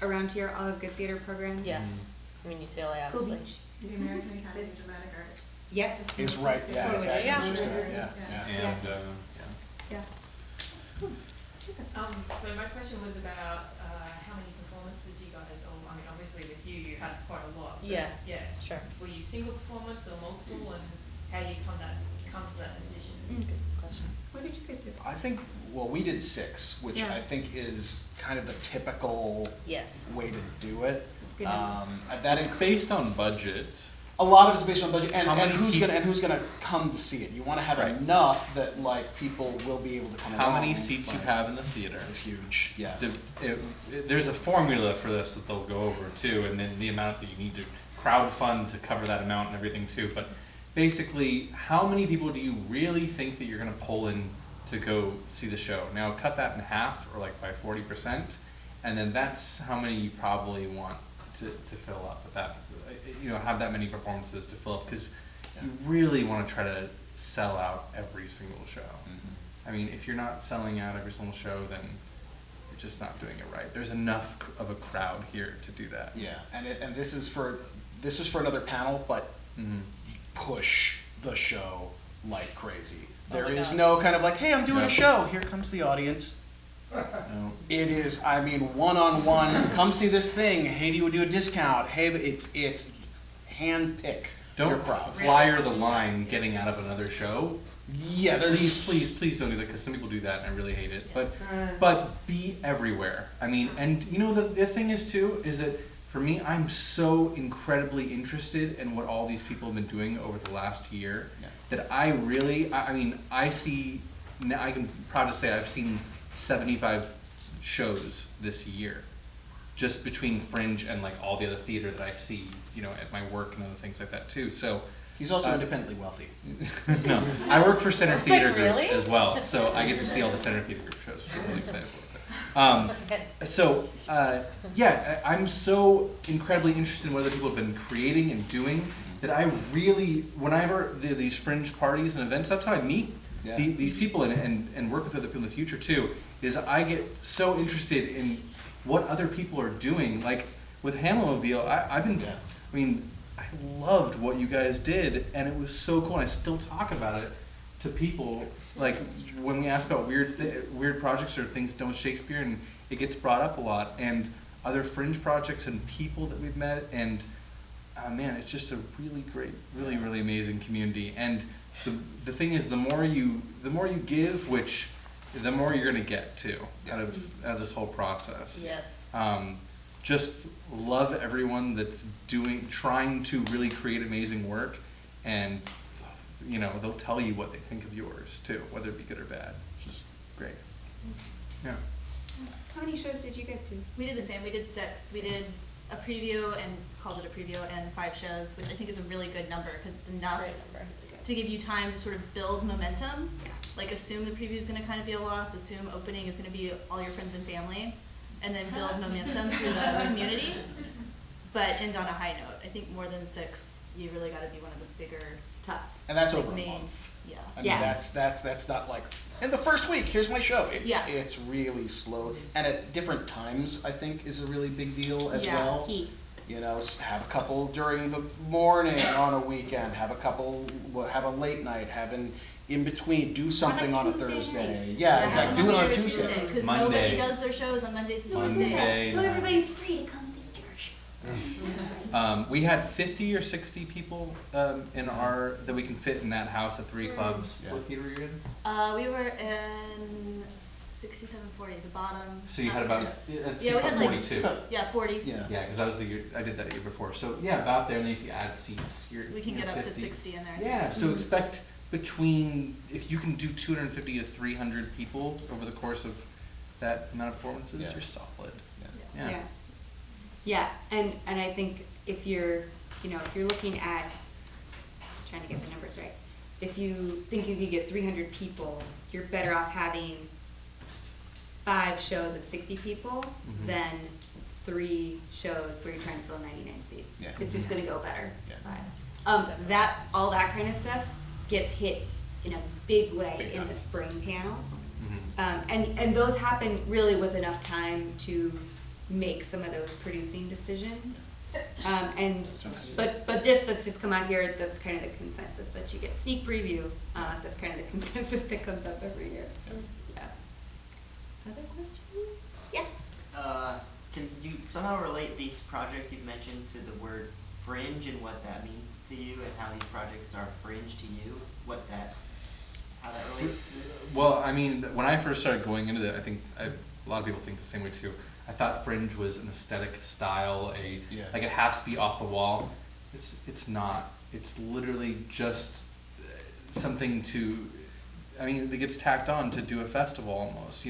S1: around here all have good theater programs.
S2: Yes. I mean UCLA
S1: Cool
S2: obviously.
S1: Beach.
S8: The American Academy of Dramatic Arts.
S1: Yep.
S3: is right, yeah,
S2: Totally,
S3: exactly,
S2: yeah.
S3: it's just gonna, yeah.
S5: And,
S1: Yeah.
S8: So my question was about, how many performances you guys, I mean, obviously with you, you had quite a lot. But
S2: Yeah.
S8: Yeah.
S2: Sure.
S8: Were you single performance or multiple, and how do you come to that decision?
S2: Good question.
S1: What did you guys do?
S3: I think, well, we did 6, which
S1: Yeah.
S3: I think is kind of the typical
S2: Yes.
S3: way to do it.
S1: That's a good number.
S3: That
S5: it's based on budget.
S3: a lot of it's based on budget, and,
S5: How
S3: and
S5: many
S3: who's gonna come to see it. You want to have
S5: Right.
S3: enough that like people will be able to come
S5: How
S3: along.
S5: many seats you
S3: like,
S5: have in the theater.
S3: is huge. Yeah.
S5: There's a formula for this that they'll go over too, and then the amount that you need to crowdfund to cover that amount and everything too. But basically, how many people do you really think that you're going to pull in to go see the show? Now cut that in half, or like by 40%, and then that's how many you probably want to fill up with that. You know, have that many performances to fill up, because you really want to try to sell out every single show.
S3: Mm-hmm.
S5: I mean, if you're not selling out every single show, then you're just not doing it right. There's enough of a crowd here to do that.
S3: Yeah, and this is for another panel, but
S5: Mm-hmm.
S3: push the show like crazy. There
S2: my
S3: is
S2: God.
S3: no kind of like, hey, I'm doing
S5: Yeah.
S3: a show. Here comes the audience.
S5: No.
S3: It is, I mean, one-on-one. Come see this thing. Hey, do you do a discount? Hey, but it's hand pick your
S5: Don't
S3: crowd.
S5: flyer the line getting out of another show.
S3: Yeah, there's
S5: Please don't do that, because some people do that and I really hate it. But be everywhere. I mean, and you know the thing is too, is that for me, I'm so incredibly interested in what all these people have been doing over the last year, that I really, I mean, I see, now I can proud to say I've seen 75 shows this year, just between Fringe and like all the other theater that I see, you know, at my work and other things like that too. So
S3: he's also independently wealthy.
S5: no, I work for Center
S2: I was
S5: Theater
S2: like,
S5: Group
S2: really?
S5: as well, so I get to see all the Center Theater Group shows, which I'm really excited for. Yeah, I'm so incredibly interested in what other people have been creating and doing, that I really, whenever these Fringe parties and events, that's how I meet
S3: Yeah.
S5: these people and work with other people in the future too, is I get so interested in what other people are doing. Like with Hamilmobile, I've been,
S3: Yeah.
S5: I mean, I loved what you guys did, and it was so cool, and I still talk about it to people, like when we ask about weird projects or things done with Shakespeare, and it gets brought up a lot, and other Fringe projects and people that we've met, and man, it's just a really great, really, really amazing community. And the thing is, the more you give, which the more you're gonna get too out of this whole process.
S2: Yes.
S5: Just love everyone that's trying to really create amazing work, and you know, they'll tell you what they think of yours too, whether it be good or bad, which is great. Yeah.
S1: How many shows did you guys do?
S4: We did the same. We did 6. We did a preview and called it a preview, and 5 shows, which I think is a really good number, because it's enough
S2: Great number.
S4: to give you time to sort of build momentum. Like assume the preview is going to kind of be a loss, assume opening is going to be all your friends and family, and then build momentum through the community, but end on a high note. I think more than 6, you really got to be one of the bigger,
S1: It's tough.
S3: And that's
S4: like,
S3: over a
S4: main.
S3: month.
S4: Yeah.
S3: I mean,
S1: Yeah.
S3: that's not like, in the first week, here's my show.
S4: Yeah.
S3: It's really slow. And at different times, I think, is a really big deal as
S4: Yeah.
S3: well.
S1: Key.
S3: You know, have a couple during the morning on a weekend, have a couple, have a late night, have an in between, do something on a
S1: Tuesday
S3: Thursday.
S1: night.
S3: Yeah,
S1: Yeah,
S3: exactly, do it on a Tuesday.
S4: Because
S5: Monday.
S4: nobody does their shows on Mondays and Tuesdays.
S5: Monday.
S1: So everybody's free to come see your show.
S5: We had 50 or 60 people in our that we can fit in that house at 3 clubs.
S3: Yeah.
S5: What theater were you in?
S4: We were in 6740, the bottom.
S5: So you had about
S4: Yeah, we had like
S5: 42.
S4: Yeah, 40.
S3: Yeah.
S5: Yeah, because that was the year I did that year before. So yeah, about there. And then if you add seats,
S4: We can
S5: you're
S4: get up to
S5: 50.
S4: 60 in there.
S5: Yeah, so expect between, if you can do 250 to 300 people over the course of that amount of performances,
S3: Yeah.
S5: you're solid.
S3: Yeah.
S5: Yeah.
S1: Yeah, and I think if you're looking at, trying to get the numbers right, if you think you could get 300 people, you're better off having 5 shows of 60 people
S5: Mhm.
S1: than 3 shows where you're trying to fill 99 seats.
S3: Yeah.
S1: It's just gonna go better.
S3: Yeah.
S1: All that kind of stuff gets hit in a big way
S3: Big
S1: in
S3: time.
S1: the spring panels.
S5: Mhm.
S1: And those happen really with enough time to make some of those producing decisions. But this that's just come out here, that's kind of the consensus that you get sneak preview. That's kind of the consensus that comes up every year. Yeah. Other questions? Yeah.
S11: Can you somehow relate these projects you've mentioned to the word fringe and what that means to you, and how these projects are fringe to you? How that relates?
S5: Well, I mean, when I first started going into it, I think a lot of people think the same way too. I thought fringe was an aesthetic style, like it has to be off the wall. It's not. It's literally just something that gets tacked on to do a festival almost.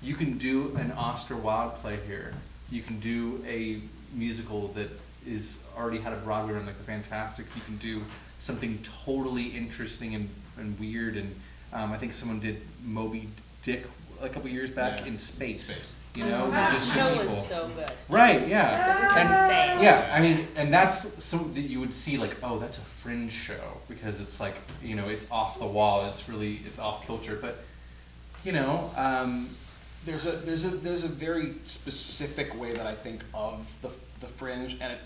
S5: You can do an Oscar Wilde play here. You can do a musical that is already had a Broadway run, like the Fantastics. You can do something totally interesting and weird. And I think someone did Moby Dick a couple years back in space.
S2: That
S5: just
S2: show
S5: people.
S2: was so good.
S5: Right, yeah.
S2: Insane.
S5: Yeah, and that's something that you would see like, oh, that's a fringe show, because it's like, it's off the wall, it's off kilter, but,
S3: there's a very specific way that I think of the fringe, and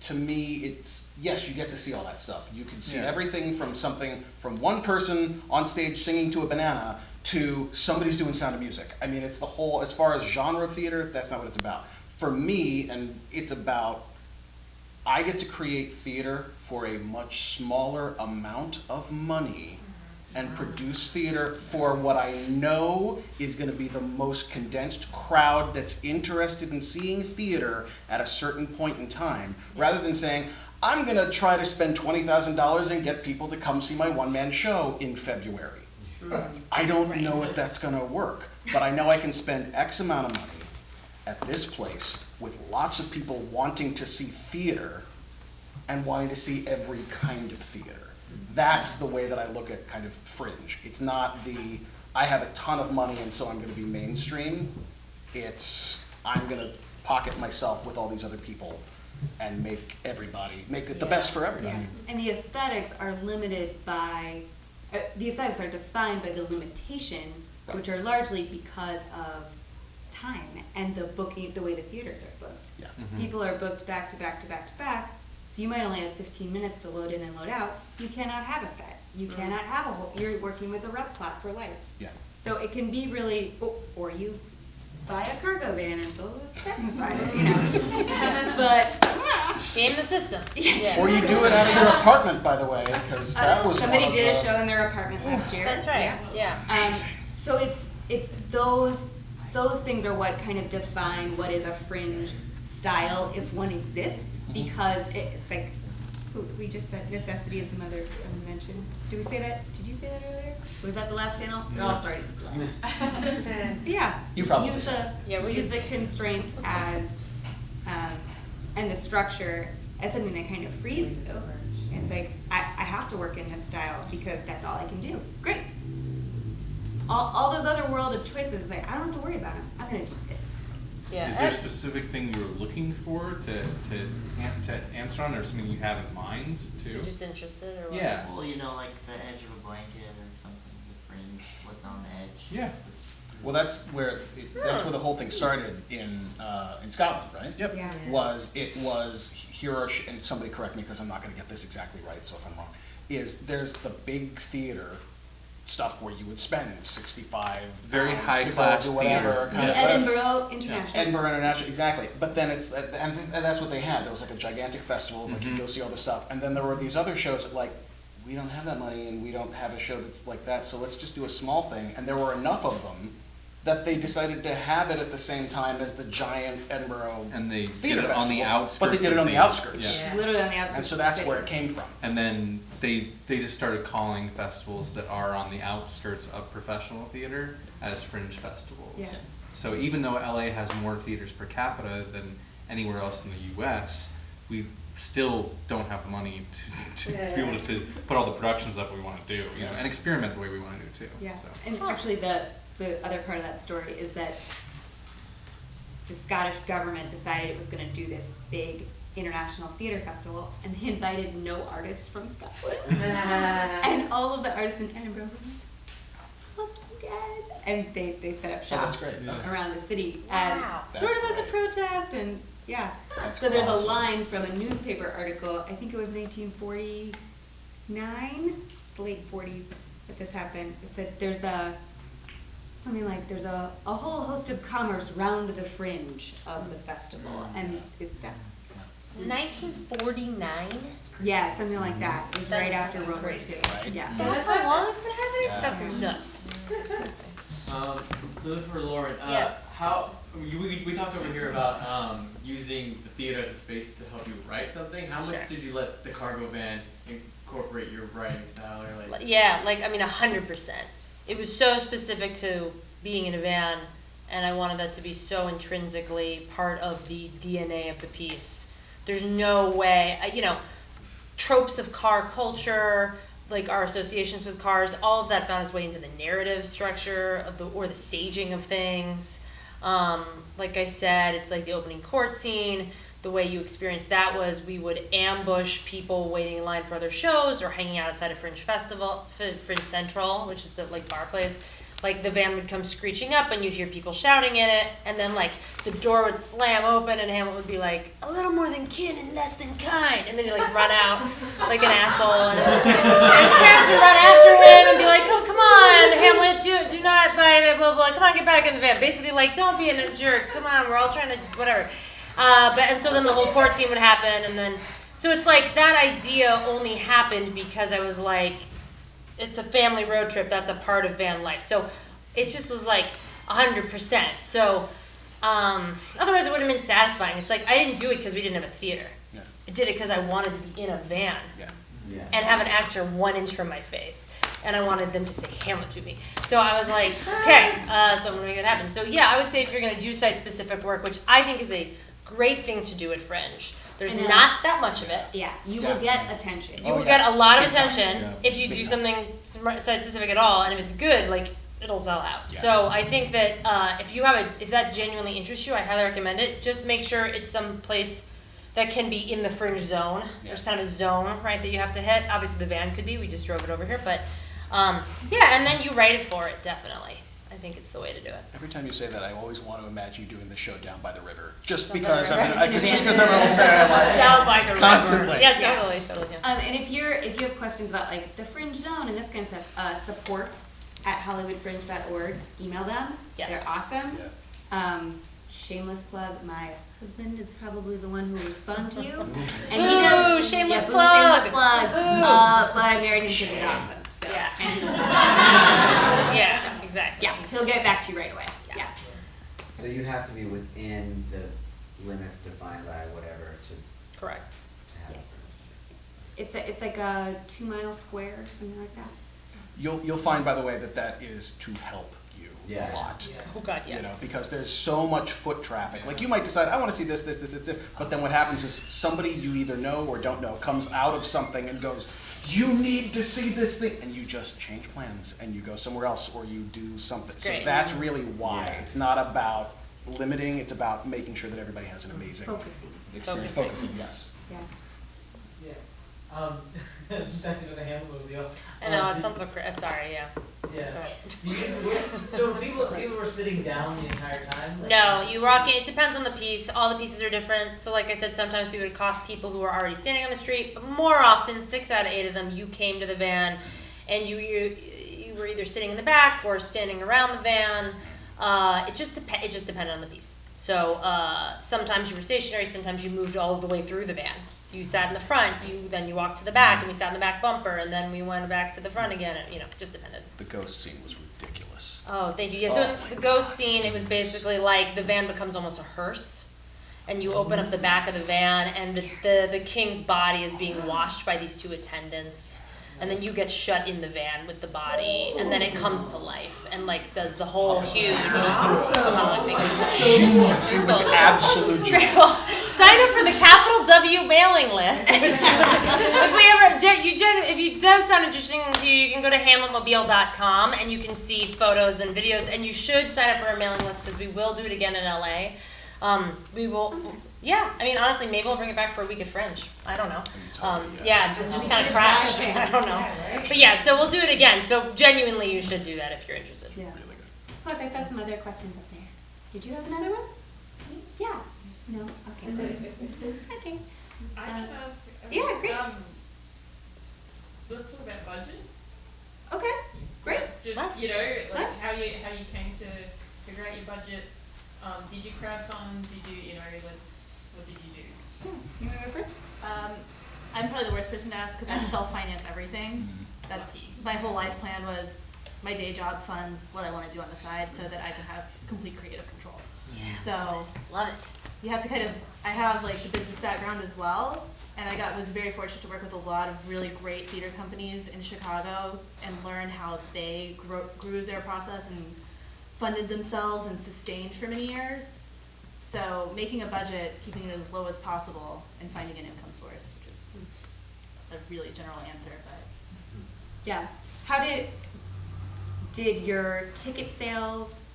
S3: to me, it's, yes, you get to see all that stuff. You can see everything from one person on stage singing to a banana to somebody's doing Sound of Music. I mean, it's the whole, as far as genre of theater, that's not what it's about. For me, and it's about, I get to create theater for a much smaller amount of money and produce theater for what I know is going to be the most condensed crowd that's interested in seeing theater at a certain point in time, rather than saying, I'm going to try to spend $20,000 and get people to come see my one-man show in February. I don't know if that's going to work, but I know I can spend X amount of money at this place with lots of people wanting to see theater and wanting to see every kind of theater. That's the way that I look at kind of fringe. It's not I have a ton of money and so I'm going to be mainstream. It's, I'm going to pocket myself with all these other people and make it the best for everybody.
S1: Yeah. And the aesthetics are limited by, the aesthetics are defined by the limitations, which are largely because of time and the way the theaters are booked.
S3: Yeah.
S1: People are booked back to back to back to back, so you might only have 15 minutes to load in and load out. You cannot have a set. You cannot have you're working with a rep plot for lights.
S3: Yeah.
S1: So it can be really, or you buy a cargo van and fill it with set inside it, but
S2: game the system.
S1: Yeah.
S3: Or you do it out of your apartment, by the way, because that was
S1: somebody
S3: one of
S1: did a
S3: the-
S1: show in their apartment last year.
S2: That's right. Yeah.
S1: So it's those things are what kind of define what is a fringe style, if one exists, because it's like, we just said necessity and some other invention. Did we say that? Did you say that earlier? Was that the last panel? They're all starting to blend. Yeah.
S3: You probably
S1: use
S3: said.
S1: use the constraints as and the structure as something that kind of frees you. It's like, I have to work in this style because that's all I can do. Great. All those other world of choices, like, I don't have to worry about them. I'm gonna do this.
S2: Yeah.
S5: Is there a specific thing you were looking for to answer on, or something you have in mind too?
S2: Just interested or what?
S5: Yeah.
S11: Well, like the edge of a blanket or something, the fringe, what's on the edge.
S5: Yeah.
S3: Well, that's where the whole thing started in Scotland, right?
S5: Yep.
S1: Yeah.
S3: It was here, and somebody correct me because I'm not going to get this exactly right, so if I'm wrong, there's the big theater stuff where you would spend 65
S5: Very
S3: pounds
S5: high
S3: to go
S5: class
S3: do whatever.
S5: theater.
S3: kind
S1: The
S3: of-
S1: Edinburgh International.
S3: Edinburgh International, exactly. But then it's, and that's what they had. There was like a gigantic festival, like you go see all this stuff. And then there were these other shows that like, we don't have that money and we don't have a show that's like that, so let's just do a small thing. And there were enough of them that they decided to have it at the same time as the giant Edinburgh
S5: And they
S3: Theater
S5: did it on the
S3: Festival,
S5: outskirts.
S3: but they did it on the outskirts.
S2: Yeah.
S1: Literally on the outskirts.
S3: And so
S1: of the
S3: that's
S1: city.
S3: where it came from.
S5: And then they just started calling festivals that are on the outskirts of professional theater as fringe festivals.
S1: Yeah.
S5: So even though LA has more theaters per capita than anywhere else in the US, we still don't have the money to be able to put all the productions up we want to do, and experiment the way we want to do too.
S1: Yeah,
S5: So.
S1: and actually the other part of that story is that the Scottish government decided it was going to do this big international theater festival, and they invited no artists from Scotland. And all of the artists in Edinburgh were like, fuck you guys. And they set up shop
S3: that's great.
S1: around the city as
S2: Wow.
S1: sort of
S3: That's
S1: as a
S3: great.
S1: protest, and Yeah.
S3: That's
S1: So there's
S3: awesome.
S1: a line from a newspaper article, I think it was 1949, it's the late 40s that this happened. It said there's a whole host of commerce round the fringe of the festival, and it's done.
S2: 1949?
S1: Yeah, something like that. It was
S2: That's
S1: right after World War
S2: crazy.
S1: II.
S3: Right.
S1: Yeah.
S2: That's how long it's been happening?
S3: Yeah.
S2: That's nuts.
S12: So this is for Lauren.
S2: Yeah.
S12: We talked over here about using the theater as a space to help you write something. How much
S2: Sure.
S12: did you let the cargo van incorporate your writing style, or like?
S2: Yeah, 100%. It was so specific to being in a van, and I wanted that to be so intrinsically part of the DNA of the piece. There's no way, tropes of car culture, like our associations with cars, all of that found its way into the narrative structure of the staging of things. Like I said, it's like the opening court scene. The way you experienced that was we would ambush people waiting in line for other shows or hanging out outside of Fringe Central, which is the bar place. Like the van would come screeching up and you'd hear people shouting in it, and then the door would slam open and Hamlet would be like, a little more than kin and less than kind, and then he'd run out like an asshole, and his parents would run after him and be like, oh, come on, Hamlet, do not buy it, blah, blah, come on, get back in the van. Basically don't be a jerk, come on, we're all trying to, whatever. And so then the whole court scene would happen, and then, so it's that idea only happened because I was it's a family road trip, that's a part of van life. So it just was 100%. So otherwise it would have been satisfying. It's I didn't do it because we didn't have a theater.
S3: Yeah.
S2: I did it because I wanted to be in a van
S3: Yeah.
S9: Yeah.
S2: and have an actor 1 inch from my face. And I wanted them to say Hamlet to me. So I was like, okay, so I'm gonna make it happen. So yeah, I would say if you're gonna do site-specific work, which I think is a great thing to do at Fringe, there's
S1: And,
S2: not that much of it.
S1: Yeah, you
S3: Yeah.
S1: will get attention.
S2: You
S3: Oh,
S2: will
S3: yeah.
S2: get a lot of
S3: Big time.
S2: attention
S3: Yeah.
S2: if you
S3: Big
S2: do
S3: time.
S2: something site-specific at all, and if it's good, it'll sell out.
S3: Yeah.
S2: So I think that if that genuinely interests you, I highly recommend it. Just make sure it's some place that can be in the Fringe zone.
S3: Yeah.
S2: There's kind of a zone, right, that you have to hit. Obviously the van could be, we just drove it over here, but yeah, and then you write it for it, definitely. I think it's the way to do it.
S3: Every time you say that, I always want to imagine you doing the show down by the river. Just
S2: Down by
S3: because
S2: the river.
S3: it's just because I'm on Saturday Night Live.
S2: Down by the river.
S3: Constantly.
S2: Yeah, totally, yeah.
S1: And if you have questions about the Fringe Zone and this kind of stuff, support@hollywoodfringe.org, email them.
S2: Yes.
S1: They're awesome.
S3: Yeah.
S1: Shameless plug, my husband is probably the one who will respond to you. And
S2: Ooh,
S1: he does,
S2: shameless
S1: yeah, boo,
S2: plug.
S1: shameless plug.
S2: Ooh.
S1: But I married him because he's awesome. So.
S2: Yeah.
S1: And he
S2: Yeah, exactly.
S1: yeah, he'll get back to you right away. Yeah.
S9: So you have to be within the limits defined by whatever to
S2: Correct.
S9: have.
S1: It's like a 2 mile square, something like that.
S3: You'll find, by the way, that is to help you
S9: Yeah.
S3: a lot.
S2: Oh God, yeah.
S3: Because there's so much foot traffic. You might decide, I want to see this, but then what happens is somebody you either know or don't know comes out of something and goes, you need to see this thing, and you just change plans and you go somewhere else or you do something.
S2: It's
S3: So
S2: great.
S3: that's really why.
S9: Yeah.
S3: It's not about limiting, it's about making sure that everybody has an amazing
S1: Focusing.
S3: experience.
S2: Focusing.
S3: Focusing, yes.
S1: Yeah.
S6: Just asking about the Hamilmobile.
S2: I know, it sounds so sorry, yeah.
S6: Yeah.
S2: But-
S6: So people were sitting down the entire time?
S2: No, you rock it. It depends on the piece. All the pieces are different. So like I said, sometimes we would accost people who are already standing on the street, but more often, 6 out of 8 of them, you came to the van and you were either sitting in the back or standing around the van. It just depended on the piece. So sometimes you were stationary, sometimes you moved all of the way through the van. You sat in the front, then you walked to the back, and we sat in the back bumper, and then we went back to the front again. It just depended.
S3: The ghost scene was ridiculous.
S2: Oh, thank you. Yeah, so the ghost scene, it was basically like the van becomes almost a hearse, and you open up the back of the van, and the king's body is being washed by these 2 attendants. And then you get shut in the van with the body, and then it comes to life and does the whole huge.
S3: Genius. It was absolute genius.
S2: Sign up for the capital W mailing list. If it does sound interesting to you, you can go to hamletmobile.com and you can see photos and videos. And you should sign up for our mailing list because we will do it again in LA. We will. Yeah, I mean, honestly, maybe we'll bring it back for a week at Fringe. I don't know. Just kind of crash. I don't know. But yeah, so we'll do it again. So genuinely, you should do that if you're interested.
S1: Yeah.
S3: Really good.
S1: Plus, I got some other questions up there. Did you have another one? Yeah. No? Okay, good. Okay.
S8: I can ask.
S1: yeah, great.
S8: Let's talk about budget.
S1: Okay, great.
S8: Just,
S1: Let's-
S8: you know, like
S1: let's.
S8: how you came to figure out your budgets. Did you crowdfund? Did you, you know, like, what did you do?
S1: You want to go first?
S4: I'm probably the worst person to ask because I self-finance everything. That's my whole life plan was my day job funds what I want to do on the side so that I can have complete creative control.
S2: Yeah.
S4: So
S2: Love it.
S4: you have to kind of, I have like the business background as well, and was very fortunate to work with a lot of really great theater companies in Chicago and learn how they grew their process and funded themselves and sustained for many years. So making a budget, keeping it as low as possible, and finding an income source, which is a really general answer, but.
S1: Yeah. How did your ticket sales,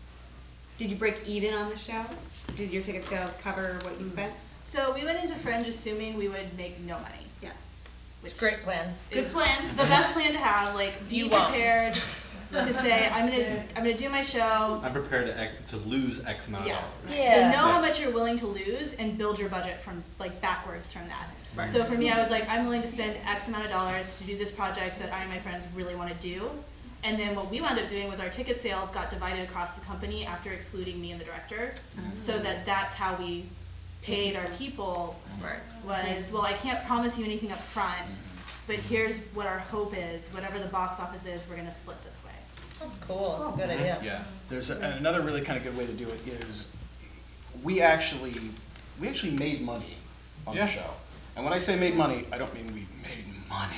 S1: did you break even on the show? Did your ticket sales cover what you spent?
S4: So we went into Fringe assuming we would make no money.
S1: Yeah.
S4: Which
S2: Great plan.
S4: Good plan. The best plan to have. Like, be
S2: You won't.
S4: prepared to say, I'm gonna do my show.
S5: I'm prepared to lose X amount of
S4: Yeah.
S5: dollars.
S2: Yeah.
S4: So know how much you're willing to lose and build your budget from like backwards from that.
S2: Smart.
S4: So for me, I was like, I'm willing to spend X amount of dollars to do this project that I and my friends really want to do. And then what we wound up doing was our ticket sales got divided across the company after excluding me and the director, so that's how we paid our people.
S2: Smart.
S4: Was, well, I can't promise you anything up front, but here's what our hope is. Whatever the box office is, we're gonna split this way.
S2: That's cool. That's a good idea.
S3: Yeah, there's another really kind of good way to do it is we actually made money on the show. And when I say made money, I don't mean we made money.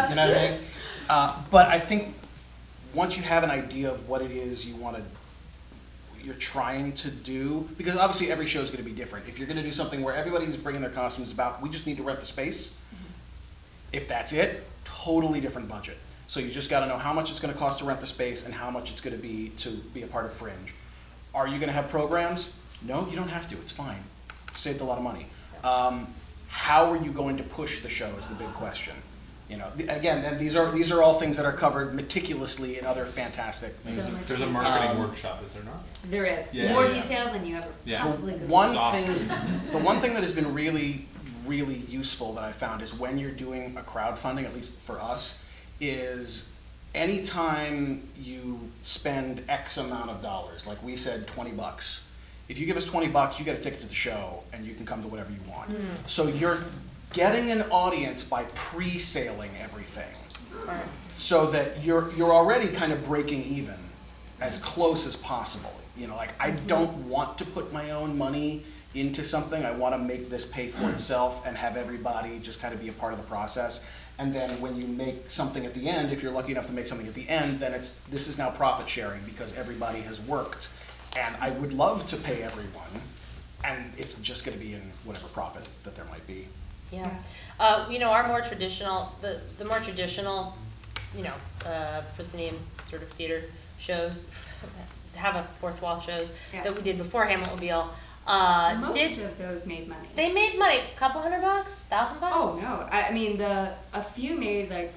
S3: You know what I mean? But I think once you have an idea of what it is you're trying to do, because obviously every show is going to be different. If you're going to do something where everybody's bringing their costumes about, we just need to rent the space. If that's it, totally different budget. So you just got to know how much it's going to cost to rent the space and how much it's going to be a part of Fringe. Are you going to have programs? No, you don't have to. It's fine. Saved a lot of money. How are you going to push the show is the big question. You know, again, these are all things that are covered meticulously in other fantastic things.
S5: There's a marketing workshop, is there not?
S1: There is.
S5: Yeah.
S1: More
S5: Yeah.
S1: detailed than you ever
S5: Yeah.
S1: possibly could.
S3: The one thing that has been really, really useful that I found is when you're doing a crowdfunding, at least for us, is anytime you spend X amount of dollars, like we said $20, if you give us $20, you get a ticket to the show and you can come to whatever you want. So you're getting an audience by pre-saling everything.
S2: Smart.
S3: So that you're already kind of breaking even as close as possible. You know, like I don't want to put my own money into something. I want to make this pay for itself and have everybody just kind of be a part of the process. And then when you make something at the end, if you're lucky enough to make something at the end, then this is now profit sharing because everybody has worked. And I would love to pay everyone, and it's just going to be in whatever profit that there might be.
S2: Yeah. You know, our more traditional, the more traditional, you know, proscenium sort of theater shows, have a fourth wall shows that we did before Hamiltonmobile.
S1: Most of those made money.
S2: They made money, a couple $100, $1,000.
S1: Oh no! I mean, a few made like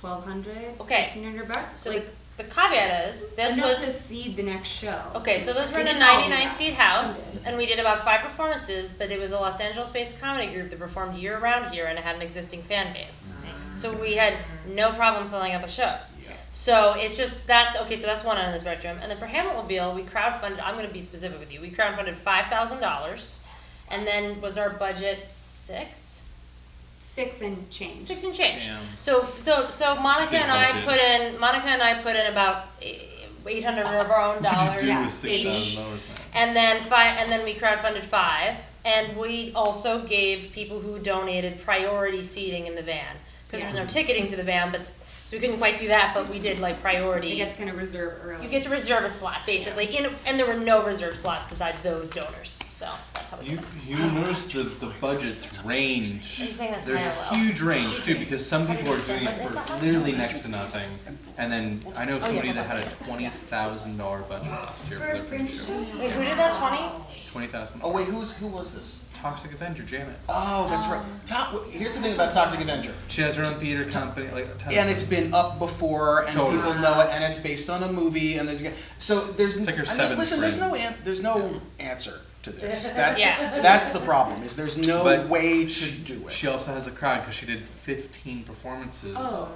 S1: $1,200,
S2: Okay.
S1: $1,500.
S2: So
S1: like,
S2: the caveat is this
S1: enough
S2: was
S1: to seed the next show.
S2: okay. So those were in
S1: They
S2: a
S1: didn't all do
S2: 99
S1: that.
S2: seat house,
S1: Some did.
S2: and we did about 5 performances. But it was a Los Angeles-based comedy group that performed year round here, and it had an existing fan base. So we had no problem selling out the shows. So it's just that's okay. So that's one end of the spectrum. And then for Hamiltonmobile, we crowdfunded. I'm going to be specific with you. We crowdfunded $5,000, and then was our budget $6
S1: and change.
S2: and change.
S5: Damn.
S2: So Monica
S5: Big
S2: and I
S5: budgets.
S2: put in about $800 of our own
S5: What
S2: dollars
S5: could you do with
S2: each,
S5: $6,000, man?
S2: and then we crowdfunded $5,000, and we also gave people who donated priority seating in the van because there was no ticketing to the van, but so we couldn't quite do that, but we did like priority.
S1: You get to kind of reserve early.
S2: You get to reserve a slot basically, and there were no reserve slots besides those donors. So that's how we did it.
S5: You notice the budgets range.
S2: Are you saying that's
S5: There's
S2: high or
S5: a
S2: low?
S5: huge range too, because some people are doing it for literally next to nothing. And then I know somebody that had a $20,000 budget last year for their Fringe show.
S2: Wait, who did that? 20?
S5: $20,000.
S3: Oh wait, who was this?
S5: Toxic Avenger, jam it.
S3: Oh, that's right. Here's the thing about Toxic Avenger.
S5: She has her own theater company, like a ton of
S3: And it's
S5: stuff.
S3: been up before, and
S5: Totally.
S3: people know it, and it's based on a movie, and there's
S5: It's like her
S3: I mean,
S5: seventh
S3: listen,
S5: friend.
S3: there's no answer to this.
S2: Yeah.
S3: That's the problem. Is there's no
S5: But
S3: way to do it.
S5: She also has a crowd because she did 15 performances
S1: Oh.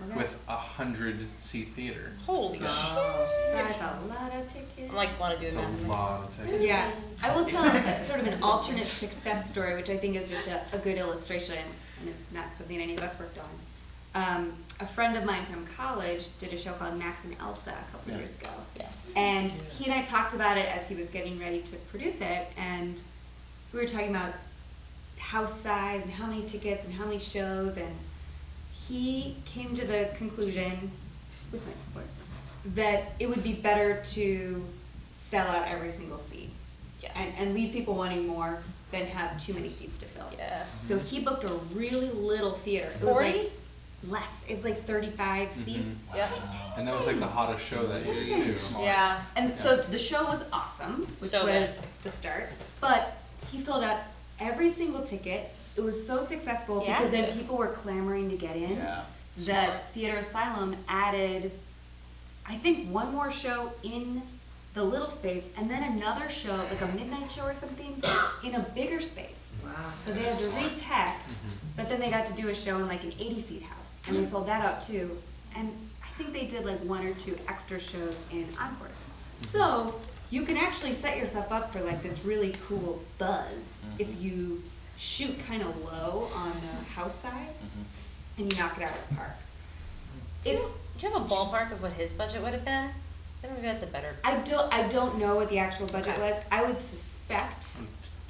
S1: Well,
S5: with 100-seat theater.
S2: Holy shit.
S1: that's a lot of tickets.
S2: I'm like, want to do
S5: It's
S2: that.
S5: a lot of tickets.
S1: Yeah, I will tell sort of an alternate success story, which I think is just a good illustration, and it's not something any of us worked on. A friend of mine from college did a show called Max and Elsa a couple years ago.
S2: Yes.
S1: And he and I talked about it as he was getting ready to produce it, and we were talking about house size and how many tickets and how many shows, and he came to the conclusion, with my support, that it would be better to sell out every single seat
S2: Yes.
S1: and leave people wanting more than have too many seats to fill.
S2: Yes.
S1: So he booked a really little theater. It was
S2: 40?
S1: like less. It's like 35 seats.
S2: Yep.
S5: And that was like the hottest show that year too.
S2: Yeah.
S1: And so the show was awesome, which
S2: So
S1: was
S2: good.
S1: the start. But he sold out every single ticket. It was so successful
S2: Yeah,
S1: because then
S2: just-
S1: people were clamoring to get in.
S3: Yeah.
S1: That Theater Asylum added, I think, one more show in the little space, and then another show, like a midnight show or something, in a bigger space.
S10: Wow.
S1: So they had to re-tech, but then they got to do a show in like an 80-seat house, and they sold that out too. And I think they did like 1 or 2 extra shows in encores. So you can actually set yourself up for like this really cool buzz if you shoot kind of low on the house size and you knock it out of the park. It's
S2: Do you have a ballpark of what his budget would have been? Then maybe that's a better.
S1: I don't know what the actual budget
S2: Okay.
S1: was. I would suspect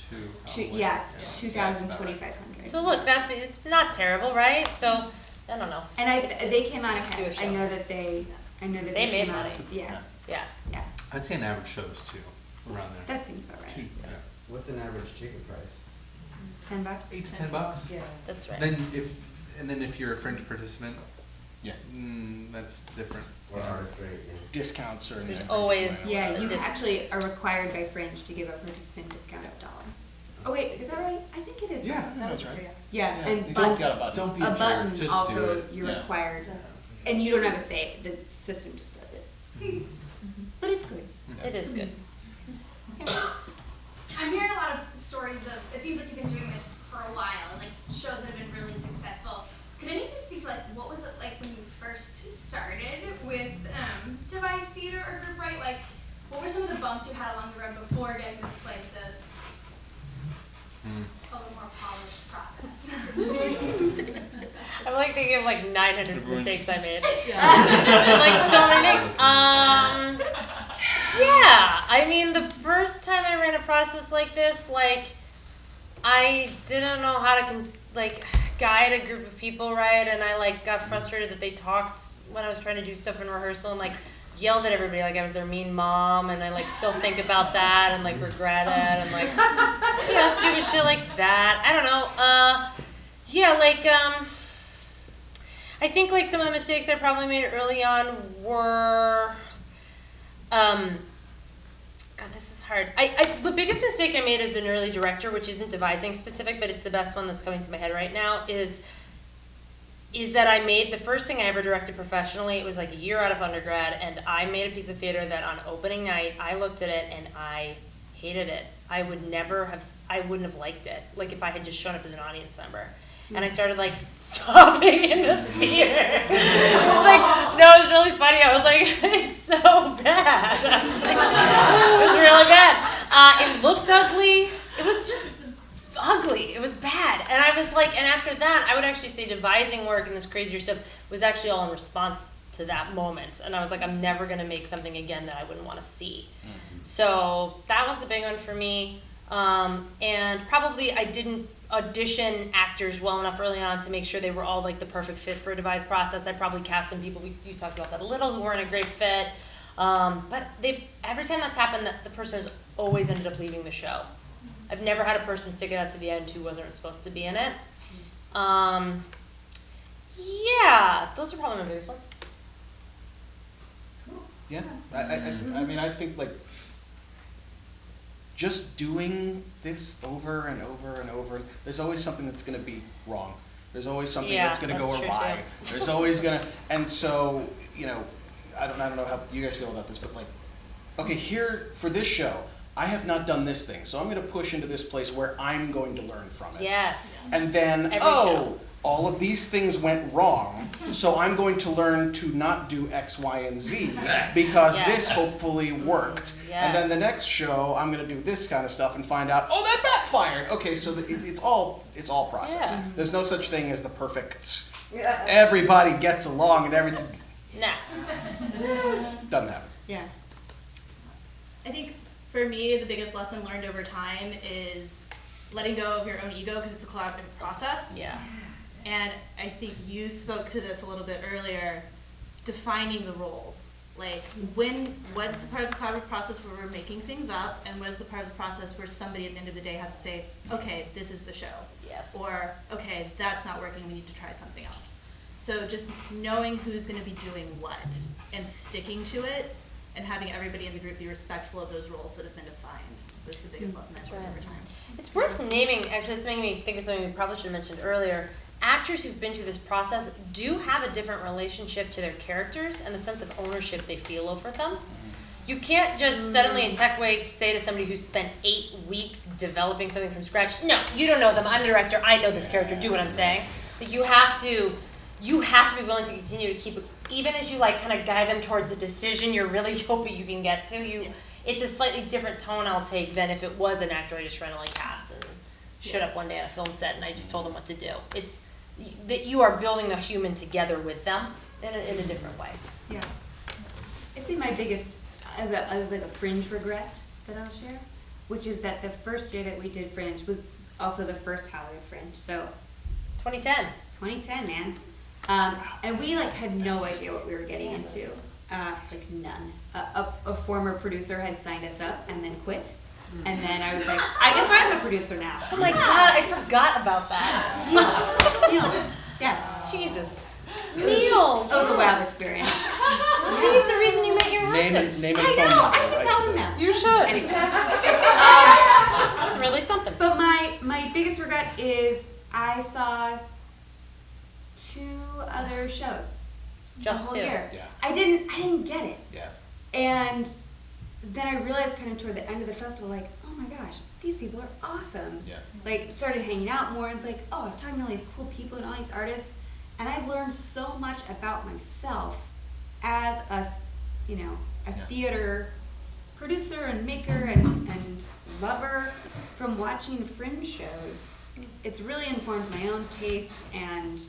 S5: Probably.
S1: yeah, 2,000, 2,500.
S2: So look, it's not terrible, right? So I don't know.
S1: And
S2: It's-
S1: they
S2: it's-
S1: came out
S2: do a
S1: ahead.
S2: show.
S1: I know that they
S2: They
S1: came
S2: made
S1: out-
S2: money.
S1: Yeah,
S2: Yeah.
S1: yeah.
S5: I'd say an average show is 2, around there.
S1: That seems about right.
S5: 2, yeah.
S9: What's an average ticket price?
S1: $10.
S5: 8 to 10 bucks.
S10: Yeah.
S2: That's right.
S5: Then if you're a Fringe participant,
S3: Yeah.
S5: That's different.
S9: Or artist rate, yeah.
S3: Discounts or
S2: There's
S3: anything.
S2: always-
S1: Yeah, you
S2: Dis-
S1: actually are required by Fringe to give a participant discount of $1. Oh wait, is that right? I think it is.
S3: Yeah,
S1: right.
S3: that's right.
S1: Yeah,
S3: Yeah,
S1: and
S3: you
S1: but
S3: got a button.
S5: Don't be
S1: a
S5: a jerk.
S1: button
S5: Just do
S1: also
S5: it.
S1: you're
S3: Yeah.
S1: required, and you don't have a say. The system just does it. But it's good.
S2: It is good.
S13: I'm hearing a lot of stories of, it seems like you've been doing this for a while, and like shows that have been really successful. Could any of you speak to like, what was it like when you first started with devised theater or group right? Like, what were some of the bumps you had along the road before getting this place a little more polished process?
S2: I'm like thinking of like 900 mistakes I made. Like so many things. Yeah, I mean the first time I ran a process like this, like I didn't know how to guide a group of people right, and I like got frustrated that they talked when I was trying to do stuff in rehearsal and like yelled at everybody like I was their mean mom, and I like still think about that and like regret it and like stupid shit like that. I don't know. I think like some of the mistakes I probably made early on were God, this is hard. The biggest mistake I made as an early director, which isn't devising specific, but it's the best one that's coming to my head right now, is that I made the first thing I ever directed professionally. It was like a year out of undergrad, and I made a piece of theater that on opening night, I looked at it and I hated it. I wouldn't have liked it, like if I had just shown up as an audience member. And I started like sobbing in the theater. It was like, no, it was really funny. I was like, it's so bad. I was like, it was really bad. It looked ugly. It was just ugly. It was bad. And I was like, and after that, I would actually say devising work and this crazier stuff was actually all in response to that moment. And I was like, I'm never going to make something again that I wouldn't want to see. So that was a big one for me. And probably I didn't audition actors well enough early on to make sure they were all like the perfect fit for a devised process. I probably cast some people, you talked about that a little, who weren't a great fit. But every time that's happened, the person has always ended up leaving the show. I've never had a person stick it out to the end who wasn't supposed to be in it. Yeah, those are probably my biggest ones.
S3: Yeah, I mean, I think like just doing this over and over and over, there's always something that's gonna be wrong. There's always something that's gonna go awry. There's always gonna, and so, I don't know how you guys feel about this, but like, okay, here, for this show, I have not done this thing, so I'm gonna push into this place where I'm going to learn from it.
S2: Yes.
S3: And then, all of these things went wrong, so I'm going to learn to not do X, Y, and Z, because this hopefully worked. And then the next show, I'm gonna do this kind of stuff and find out, oh, that backfired! Okay, so it's all process.
S2: Yeah.
S3: There's no such thing as the perfect, everybody gets along and everything.
S2: Nah.
S3: Doesn't happen.
S1: Yeah.
S4: I think for me, the biggest lesson learned over time is letting go of your own ego, because it's a collaborative process.
S2: Yeah.
S4: And I think you spoke to this a little bit earlier, defining the roles. Like, what's the part of the collaborative process where we're making things up, and what is the part of the process where somebody at the end of the day has to say, okay, this is the show.
S2: Yes.
S4: Or, okay, that's not working, we need to try something else. So just knowing who's gonna be doing what, and sticking to it, and having everybody in the group be respectful of those roles that have been assigned was the biggest lesson I've learned over time.
S2: It's worth naming, actually, it's making me think of something we probably should have mentioned earlier. Actors who've been through this process do have a different relationship to their characters and the sense of ownership they feel over them. You can't just suddenly in Tech Week say to somebody who's spent 8 weeks developing something from scratch, no, you don't know them, I'm the director, I know this character, do what I'm saying. But you have to be willing to continue to keep it, even as you like kind of guide them towards a decision you're really hoping you can get to. It's a slightly different tone I'll take than if it was an actor I just randomly cast and showed up one day on a film set and I just told them what to do. It's that you are building a human together with them in a different way.
S1: Yeah. I'd say my biggest, I have like a Fringe regret that I'll share, which is that the first year that we did Fringe was also the first Hollywood Fringe. So
S2: 2010.
S1: 2010, man. And we like had no idea what we were getting into. Like none. A former producer had signed us up and then quit. And then I was like, I guess I'm the producer now.
S2: Oh my God, I forgot about that.
S1: Neil. Yeah.
S2: Jesus.
S1: Neil. It was a wild experience.
S2: He's the reason you met your husband.
S3: Name and
S1: I
S3: phone
S1: know.
S3: number.
S1: I should tell him now.
S2: You should.
S1: Anyway.
S2: It's really something.
S1: But my biggest regret is I saw 2 other shows.
S2: Just
S1: the whole
S2: 2.
S1: Year.
S3: Yeah.
S1: I didn't get it.
S3: Yeah.
S1: And then I realized kind of toward the end of the festival, like, oh my gosh, these people are awesome.
S3: Yeah.
S1: Like, started hanging out more, and it's like, oh, I was talking to all these cool people and all these artists, and I've learned so much about myself as a theater producer and maker and lover from watching Fringe shows. It's really informed my own taste and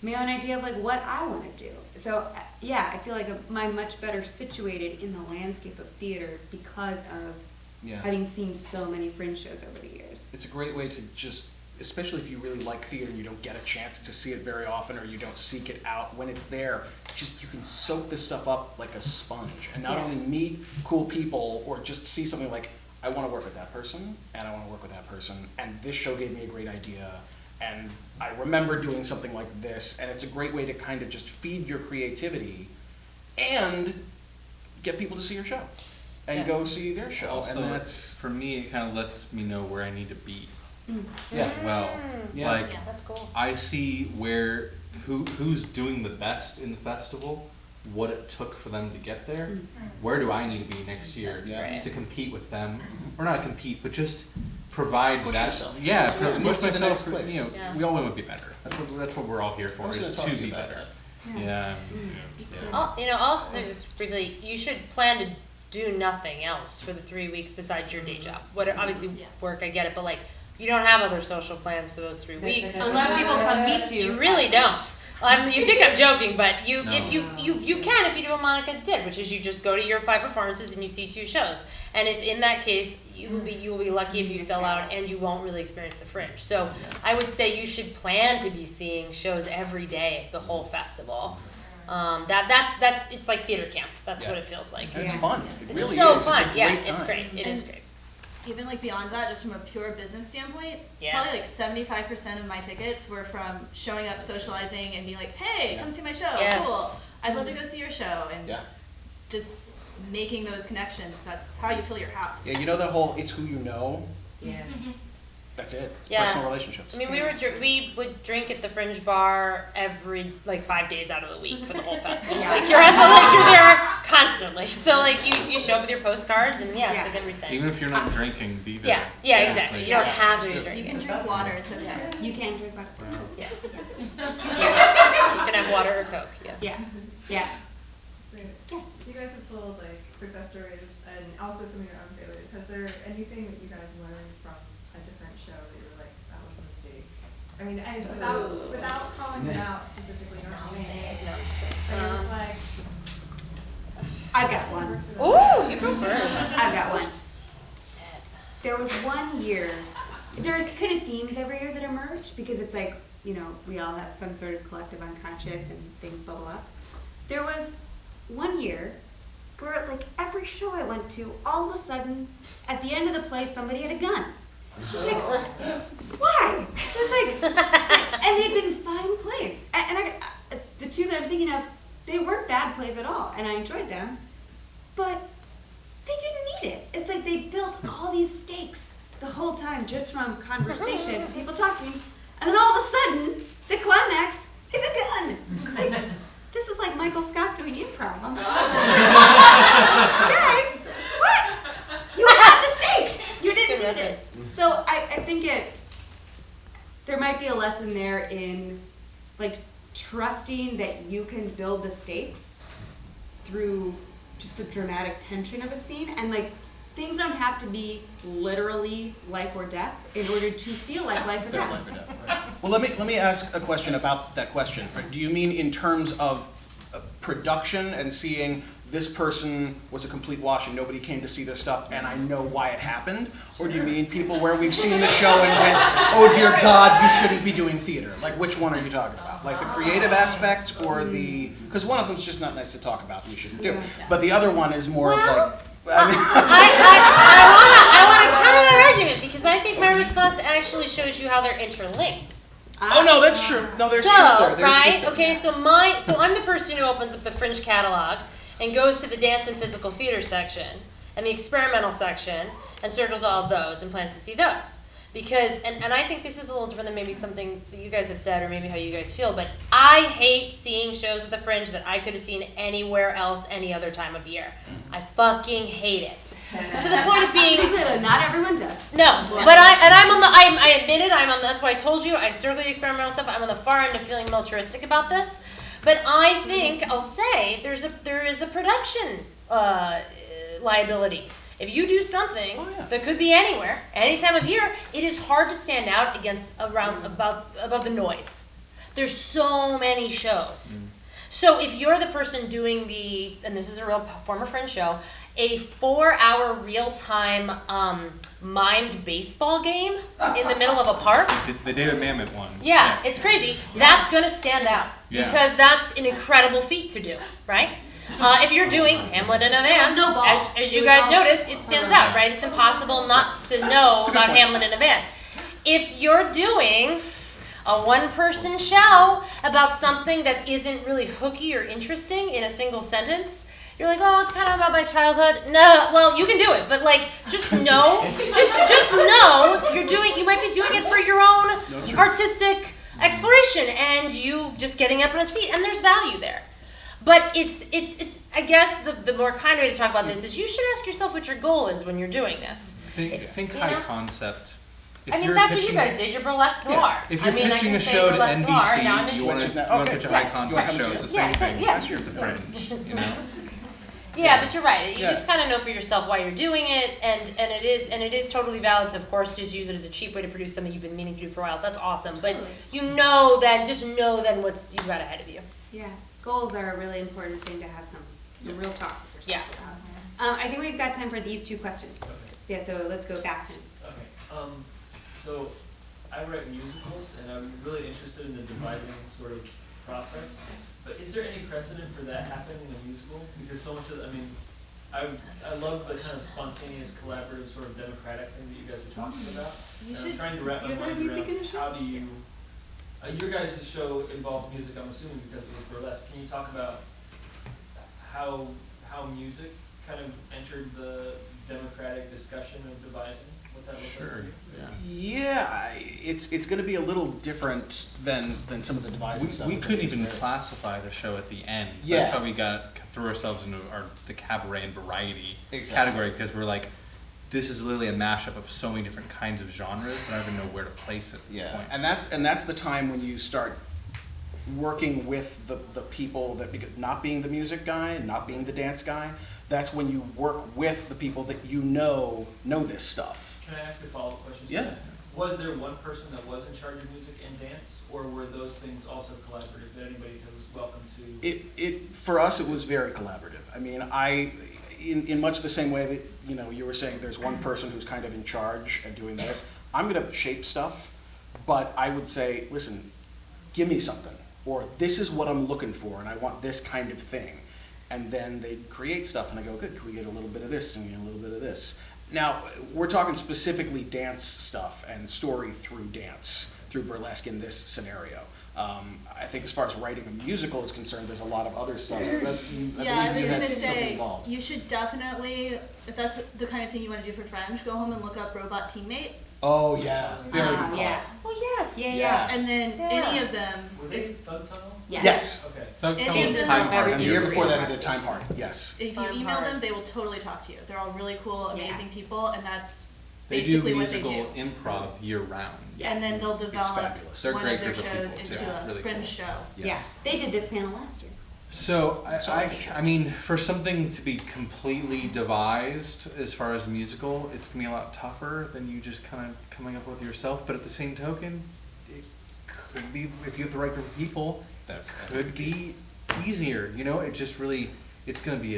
S1: my own idea of like what I want to do. So yeah, I feel like I'm much better situated in the landscape of theater because of having seen so many Fringe shows over the years.
S3: It's a great way to just, especially if you really like theater and you don't get a chance to see it very often or you don't seek it out, when it's there, just you can soak this stuff up like a sponge and not only meet cool people or just see something like, I want to work with that person and I want to work with that person and this show gave me a great idea and I remember doing something like this, and it's a great way to kind of just feed your creativity and get people to see your show and go see their show.
S5: Also,
S3: and that's
S5: for me, it kind of lets me know where I need to be
S3: Yeah.
S5: as well.
S3: Yeah.
S5: Like,
S2: Yeah, that's cool.
S5: I see who's doing the best in the festival, what it took for them to get there. Where do I need to be next year to compete with them, or not compete, but just provide
S3: Push
S5: that.
S3: yourself.
S5: Yeah,
S3: Move
S5: push
S3: to the next
S5: myself.
S3: place.
S5: You know, we all want to be better. That's what we're all here for,
S3: I was
S5: is
S3: gonna talk
S5: to
S3: to you
S5: be
S3: about
S5: better.
S3: that.
S5: Yeah.
S2: Also just briefly, you should plan to do nothing else for the 3 weeks besides your day job. Obviously work, I get it, but like you don't have other social plans for those 3 weeks.
S1: Unless people come meet you.
S2: You really don't. You think I'm joking, but if you can if you do what Monica did, which is you just go to your 5 performances and you see 2 shows. And if in that case you will be lucky if you sell out and you won't really experience the Fringe. So I would say you should plan to be seeing shows every day the whole festival. That's it's like theater camp. That's what it feels like.
S3: It's fun. It really
S2: so
S3: is.
S2: fun.
S3: It's a great time.
S2: It's great. It is great.
S4: Even like beyond that, just from a pure business standpoint, probably like 75% of my tickets were from showing up, socializing, and being like, hey, come see my show.
S2: Yes.
S4: Cool. I'd love to go see your show. And just making those connections. That's how you fill your house.
S3: Yeah, you know the whole "it's who you know."
S2: Yeah.
S3: That's it. It's
S2: Yeah.
S3: personal relationships.
S2: I mean, we would drink at the Fringe bar every, like, 5 days out of the week for the whole festival.
S1: Yeah.
S2: Like, you're there constantly. So, like, you show up with your postcards, and yeah,
S1: Yeah.
S2: it's like every Sunday.
S5: Even if you're not drinking, be there.
S2: Yeah, yeah,
S5: Seriously.
S2: exactly. You don't have to be
S4: You
S2: drinking.
S4: can drink water. It's okay.
S1: You can drink water.
S2: Yeah. You can have water or Coke, yes.
S1: Yeah, yeah.
S14: You guys have told like success stories and also some of your own failures. Has there anything that you guys learned from a different show that you were like, that was a mistake? I mean, without calling it out specifically or anything.
S2: No.
S14: Just like,
S1: I've got one.
S2: Ooh, you go first.
S1: I've got one. There was one year, there are kind of themes every year that emerge because it's like, you know, we all have some sort of collective unconscious and things bubble up. There was one year where like every show I went to, all of a sudden, at the end of the play, somebody had a gun. I was like, why? It was like, and they'd been fine plays. And the two that I'm thinking of, they weren't bad plays at all, and I enjoyed them, but they didn't need it. It's like they built all these stakes the whole time just from conversation, people talking, and then all of a sudden, the climax is a gun. It's like, this is like Michael Scott doing improv. I'm like, guys, what? You had the stakes. You didn't need it. So I think there might be a lesson there in like trusting that you can build the stakes through just the dramatic tension of a scene, and like things don't have to be literally life or death in order to feel like life or death.
S3: Well, let me ask a question about that question. Do you mean in terms of production and seeing this person was a complete wash and nobody came to see this stuff and I know why it happened? Or do you mean people where we've seen the show and went, oh dear God, you shouldn't be doing theater? Like which one are you talking about? Like the creative aspect or the, because one of them's just not nice to talk about and you shouldn't do. But the other one is more of like,
S2: I want to counter that argument because I think my response actually shows you how they're interlinked.
S3: Oh no, that's true. No, there's truth there. There's
S2: right?
S3: truth there.
S2: Okay, so I'm the person who opens up the Fringe catalog and goes to the dance and physical theater section and the experimental section and circles all of those and plans to see those. Because, and I think this is a little different than maybe something that you guys have said or maybe how you guys feel, but I hate seeing shows at the Fringe that I could have seen anywhere else any other time of year. I fucking hate it. To the point of being...
S1: To be clear though, not everyone does.
S2: No, but I admit it, that's why I told you, I circle the experimental stuff, I'm on the far end of feeling militaristic about this. But I think, I'll say, there is a production liability. If you do something that could be anywhere, any time of year, it is hard to stand out above the noise. There's so many shows. So if you're the person doing and this is a real former Fringe show, a 4-hour real-time mimed baseball game in the middle of a park.
S5: The David Mamet one.
S2: Yeah, it's crazy. That's gonna stand out because that's an incredible feat to do, right? If you're doing Hamlet in a van, as you guys noticed, it stands out, right? It's impossible not to know about Hamlet in a van. If you're doing a one-person show about something that isn't really hooky or interesting in a single sentence, you're like, oh, it's kind of about my childhood. No, well, you can do it, but like, just know, just know you might be doing it for your own artistic exploration, and you just getting up on its feet, and there's value there. But it's I guess the more kind way to talk about this is you should ask yourself what your goal is when you're doing this.
S5: Think high concept.
S2: I mean, that's what you guys did. You're burlesque noir.
S5: If you're pitching a show to NBC, you want to pitch a high concept show. It's the same thing.
S3: Last year
S5: at the Fringe, you know.
S2: Yeah, but you're right. You just kind of know for yourself why you're doing it, and it is totally valid to, of course, just use it as a cheap way to produce something you've been meaning to do for a while. That's awesome. But just know then what's you've got ahead of you.
S1: Yeah, goals are a really important thing to have some real talk with yourself
S2: about.
S1: I think we've got time for these 2 questions. Okay. Yeah, so let's go back then.
S15: Okay. So I write musicals, and I'm really interested in the devising sort of process. But is there any precedent for that happening in a musical? Because so much of I love the kind of spontaneous, collaborative, sort of democratic thing that you guys are talking about. And I'm trying to wrap my mind around how do you. Your guys' show involved music, I'm assuming, because it was burlesque. Can you talk about how music kind of entered the democratic discussion of devising? What that looks like?
S5: Sure, yeah.
S3: Yeah, it's going to be a little different than some of the devising stuff.
S5: We
S3: we're
S5: couldn't
S3: doing
S5: even
S3: today.
S5: classify the show at the end.
S3: Yeah.
S5: That's how we threw ourselves into the cabaret and variety
S3: Exactly.
S5: category, because we're like, this is literally a mashup of so many different kinds of genres that I don't even know where to place it at this point.
S3: And that's the time when you start working with the people that, because not being the music guy and not being the dance guy, that's when you work with the people that you know this stuff.
S15: Can I ask a follow-up question?
S3: Yeah.
S15: Was there one person that was in charge of music and dance, or were those things also collaborative, that anybody was welcome to?
S3: For us, it was very collaborative. I mean, in much the same way that, you know, you were saying there's one person who's kind of in charge and doing this, I'm gonna shape stuff, but I would say, listen, give me something, or this is what I'm looking for, and I want this kind of thing. And then they'd create stuff, and I go, good, can we get a little bit of this and a little bit of this? Now, we're talking specifically dance stuff and story through dance, through burlesque in this scenario. I think as far as writing a musical is concerned, there's a lot of other stuff.
S14: Yeah, I was gonna say,
S3: involved.
S14: you should definitely, if that's the kind of thing you wanna do for Fringe, go home and look up Robot Teammate.
S3: Oh, yeah, very good call.
S1: Yeah.
S2: Oh, yes.
S1: Yeah.
S14: And then any of them.
S15: Were they in Thug Tunnel?
S3: Yes.
S15: Okay.
S5: Thug
S14: And
S5: Tunnel
S14: into
S5: and Time
S14: them,
S5: Party.
S3: And the year before that, I did Time Party, yes.
S14: If you
S2: Time
S14: email
S2: hard.
S14: them, they will totally talk to you. They're all really cool, amazing people, and that's
S5: They do
S14: basically what they
S5: musical
S14: do.
S5: improv year round.
S14: And then they'll develop
S3: fabulous.
S5: They're a
S14: one
S5: great
S14: of their
S5: group of
S14: shows
S5: people,
S14: into
S5: too.
S14: a
S5: Really
S14: Fringe
S5: cool.
S14: show.
S1: Yeah, they did this panel last year.
S5: So, I mean, for something to be completely devised as far as musical, it's gonna be a lot tougher than you just kind of coming up with yourself. But at the same token, it could be, if you have the right group of people, could be easier. You know, it just really, it's gonna be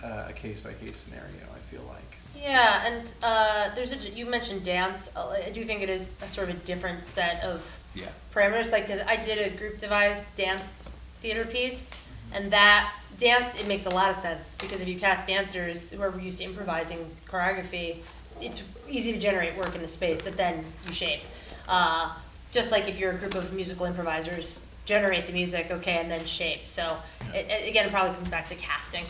S5: a case-by-case scenario, I feel like.
S2: Yeah, and you mentioned dance. I do think it is a sort of a different set of
S5: Yeah.
S2: parameters. Like, 'cause I did a group devised dance theater piece, and that dance, it makes a lot of sense, because if you cast dancers who are used to improvising choreography, it's easy to generate work in the space that then you shape. Just like if you're a group of musical improvisers, generate the music, okay, and then shape. So again, it probably comes back to casting.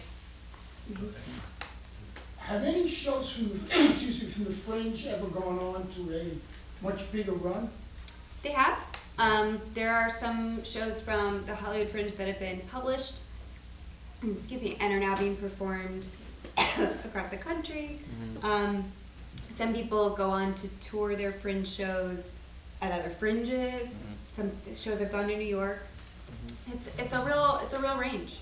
S16: Have any shows from the, excuse me, from the Fringe ever gone on to a much bigger run?
S1: They have. There are some shows from the Hollywood Fringe that have been published, excuse me, and are now being performed across the country. Some people go on to tour their Fringe shows at other Fringes. Some shows have gone to New York. It's a real range.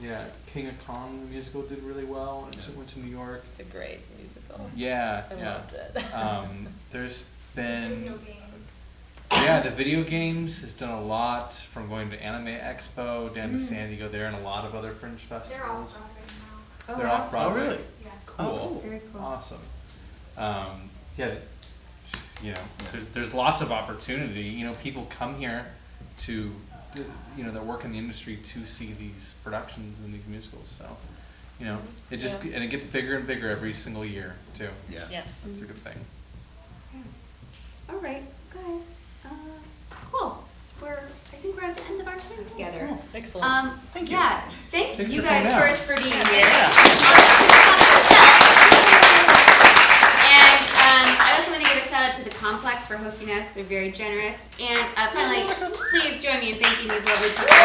S5: Yeah, King of Kong, the musical, did really well, and it went to New York.
S2: It's a great musical.
S5: Yeah,
S2: I
S5: yeah.
S2: loved it.
S5: There's been,
S13: Video games.
S5: yeah, the video games has done a lot, from going to Anime Expo down to San Diego there, and a lot of other Fringe festivals.
S13: They're off Broadway now.
S5: They're off Broadway.
S3: Oh, really?
S13: Yeah.
S5: Cool.
S3: Oh, cool.
S1: Very cool.
S5: Awesome. Yeah, you know, there's lots of opportunity. You know, people come here to, you know, that work in the industry to see these productions and these musicals. So, you know, it just, and it gets bigger and bigger every single year too.
S2: Yeah.
S5: That's a good thing.
S1: All right, guys. Cool. I think we're at the end of our time together.
S2: Excellent.
S1: Thank you. Yeah, thank
S5: Thanks
S1: you
S5: for
S1: guys
S5: coming out.
S1: first for being here. And I also want to give a shout out to the Complex for hosting us. They're very generous. And finally, please join me in thanking these lovely people.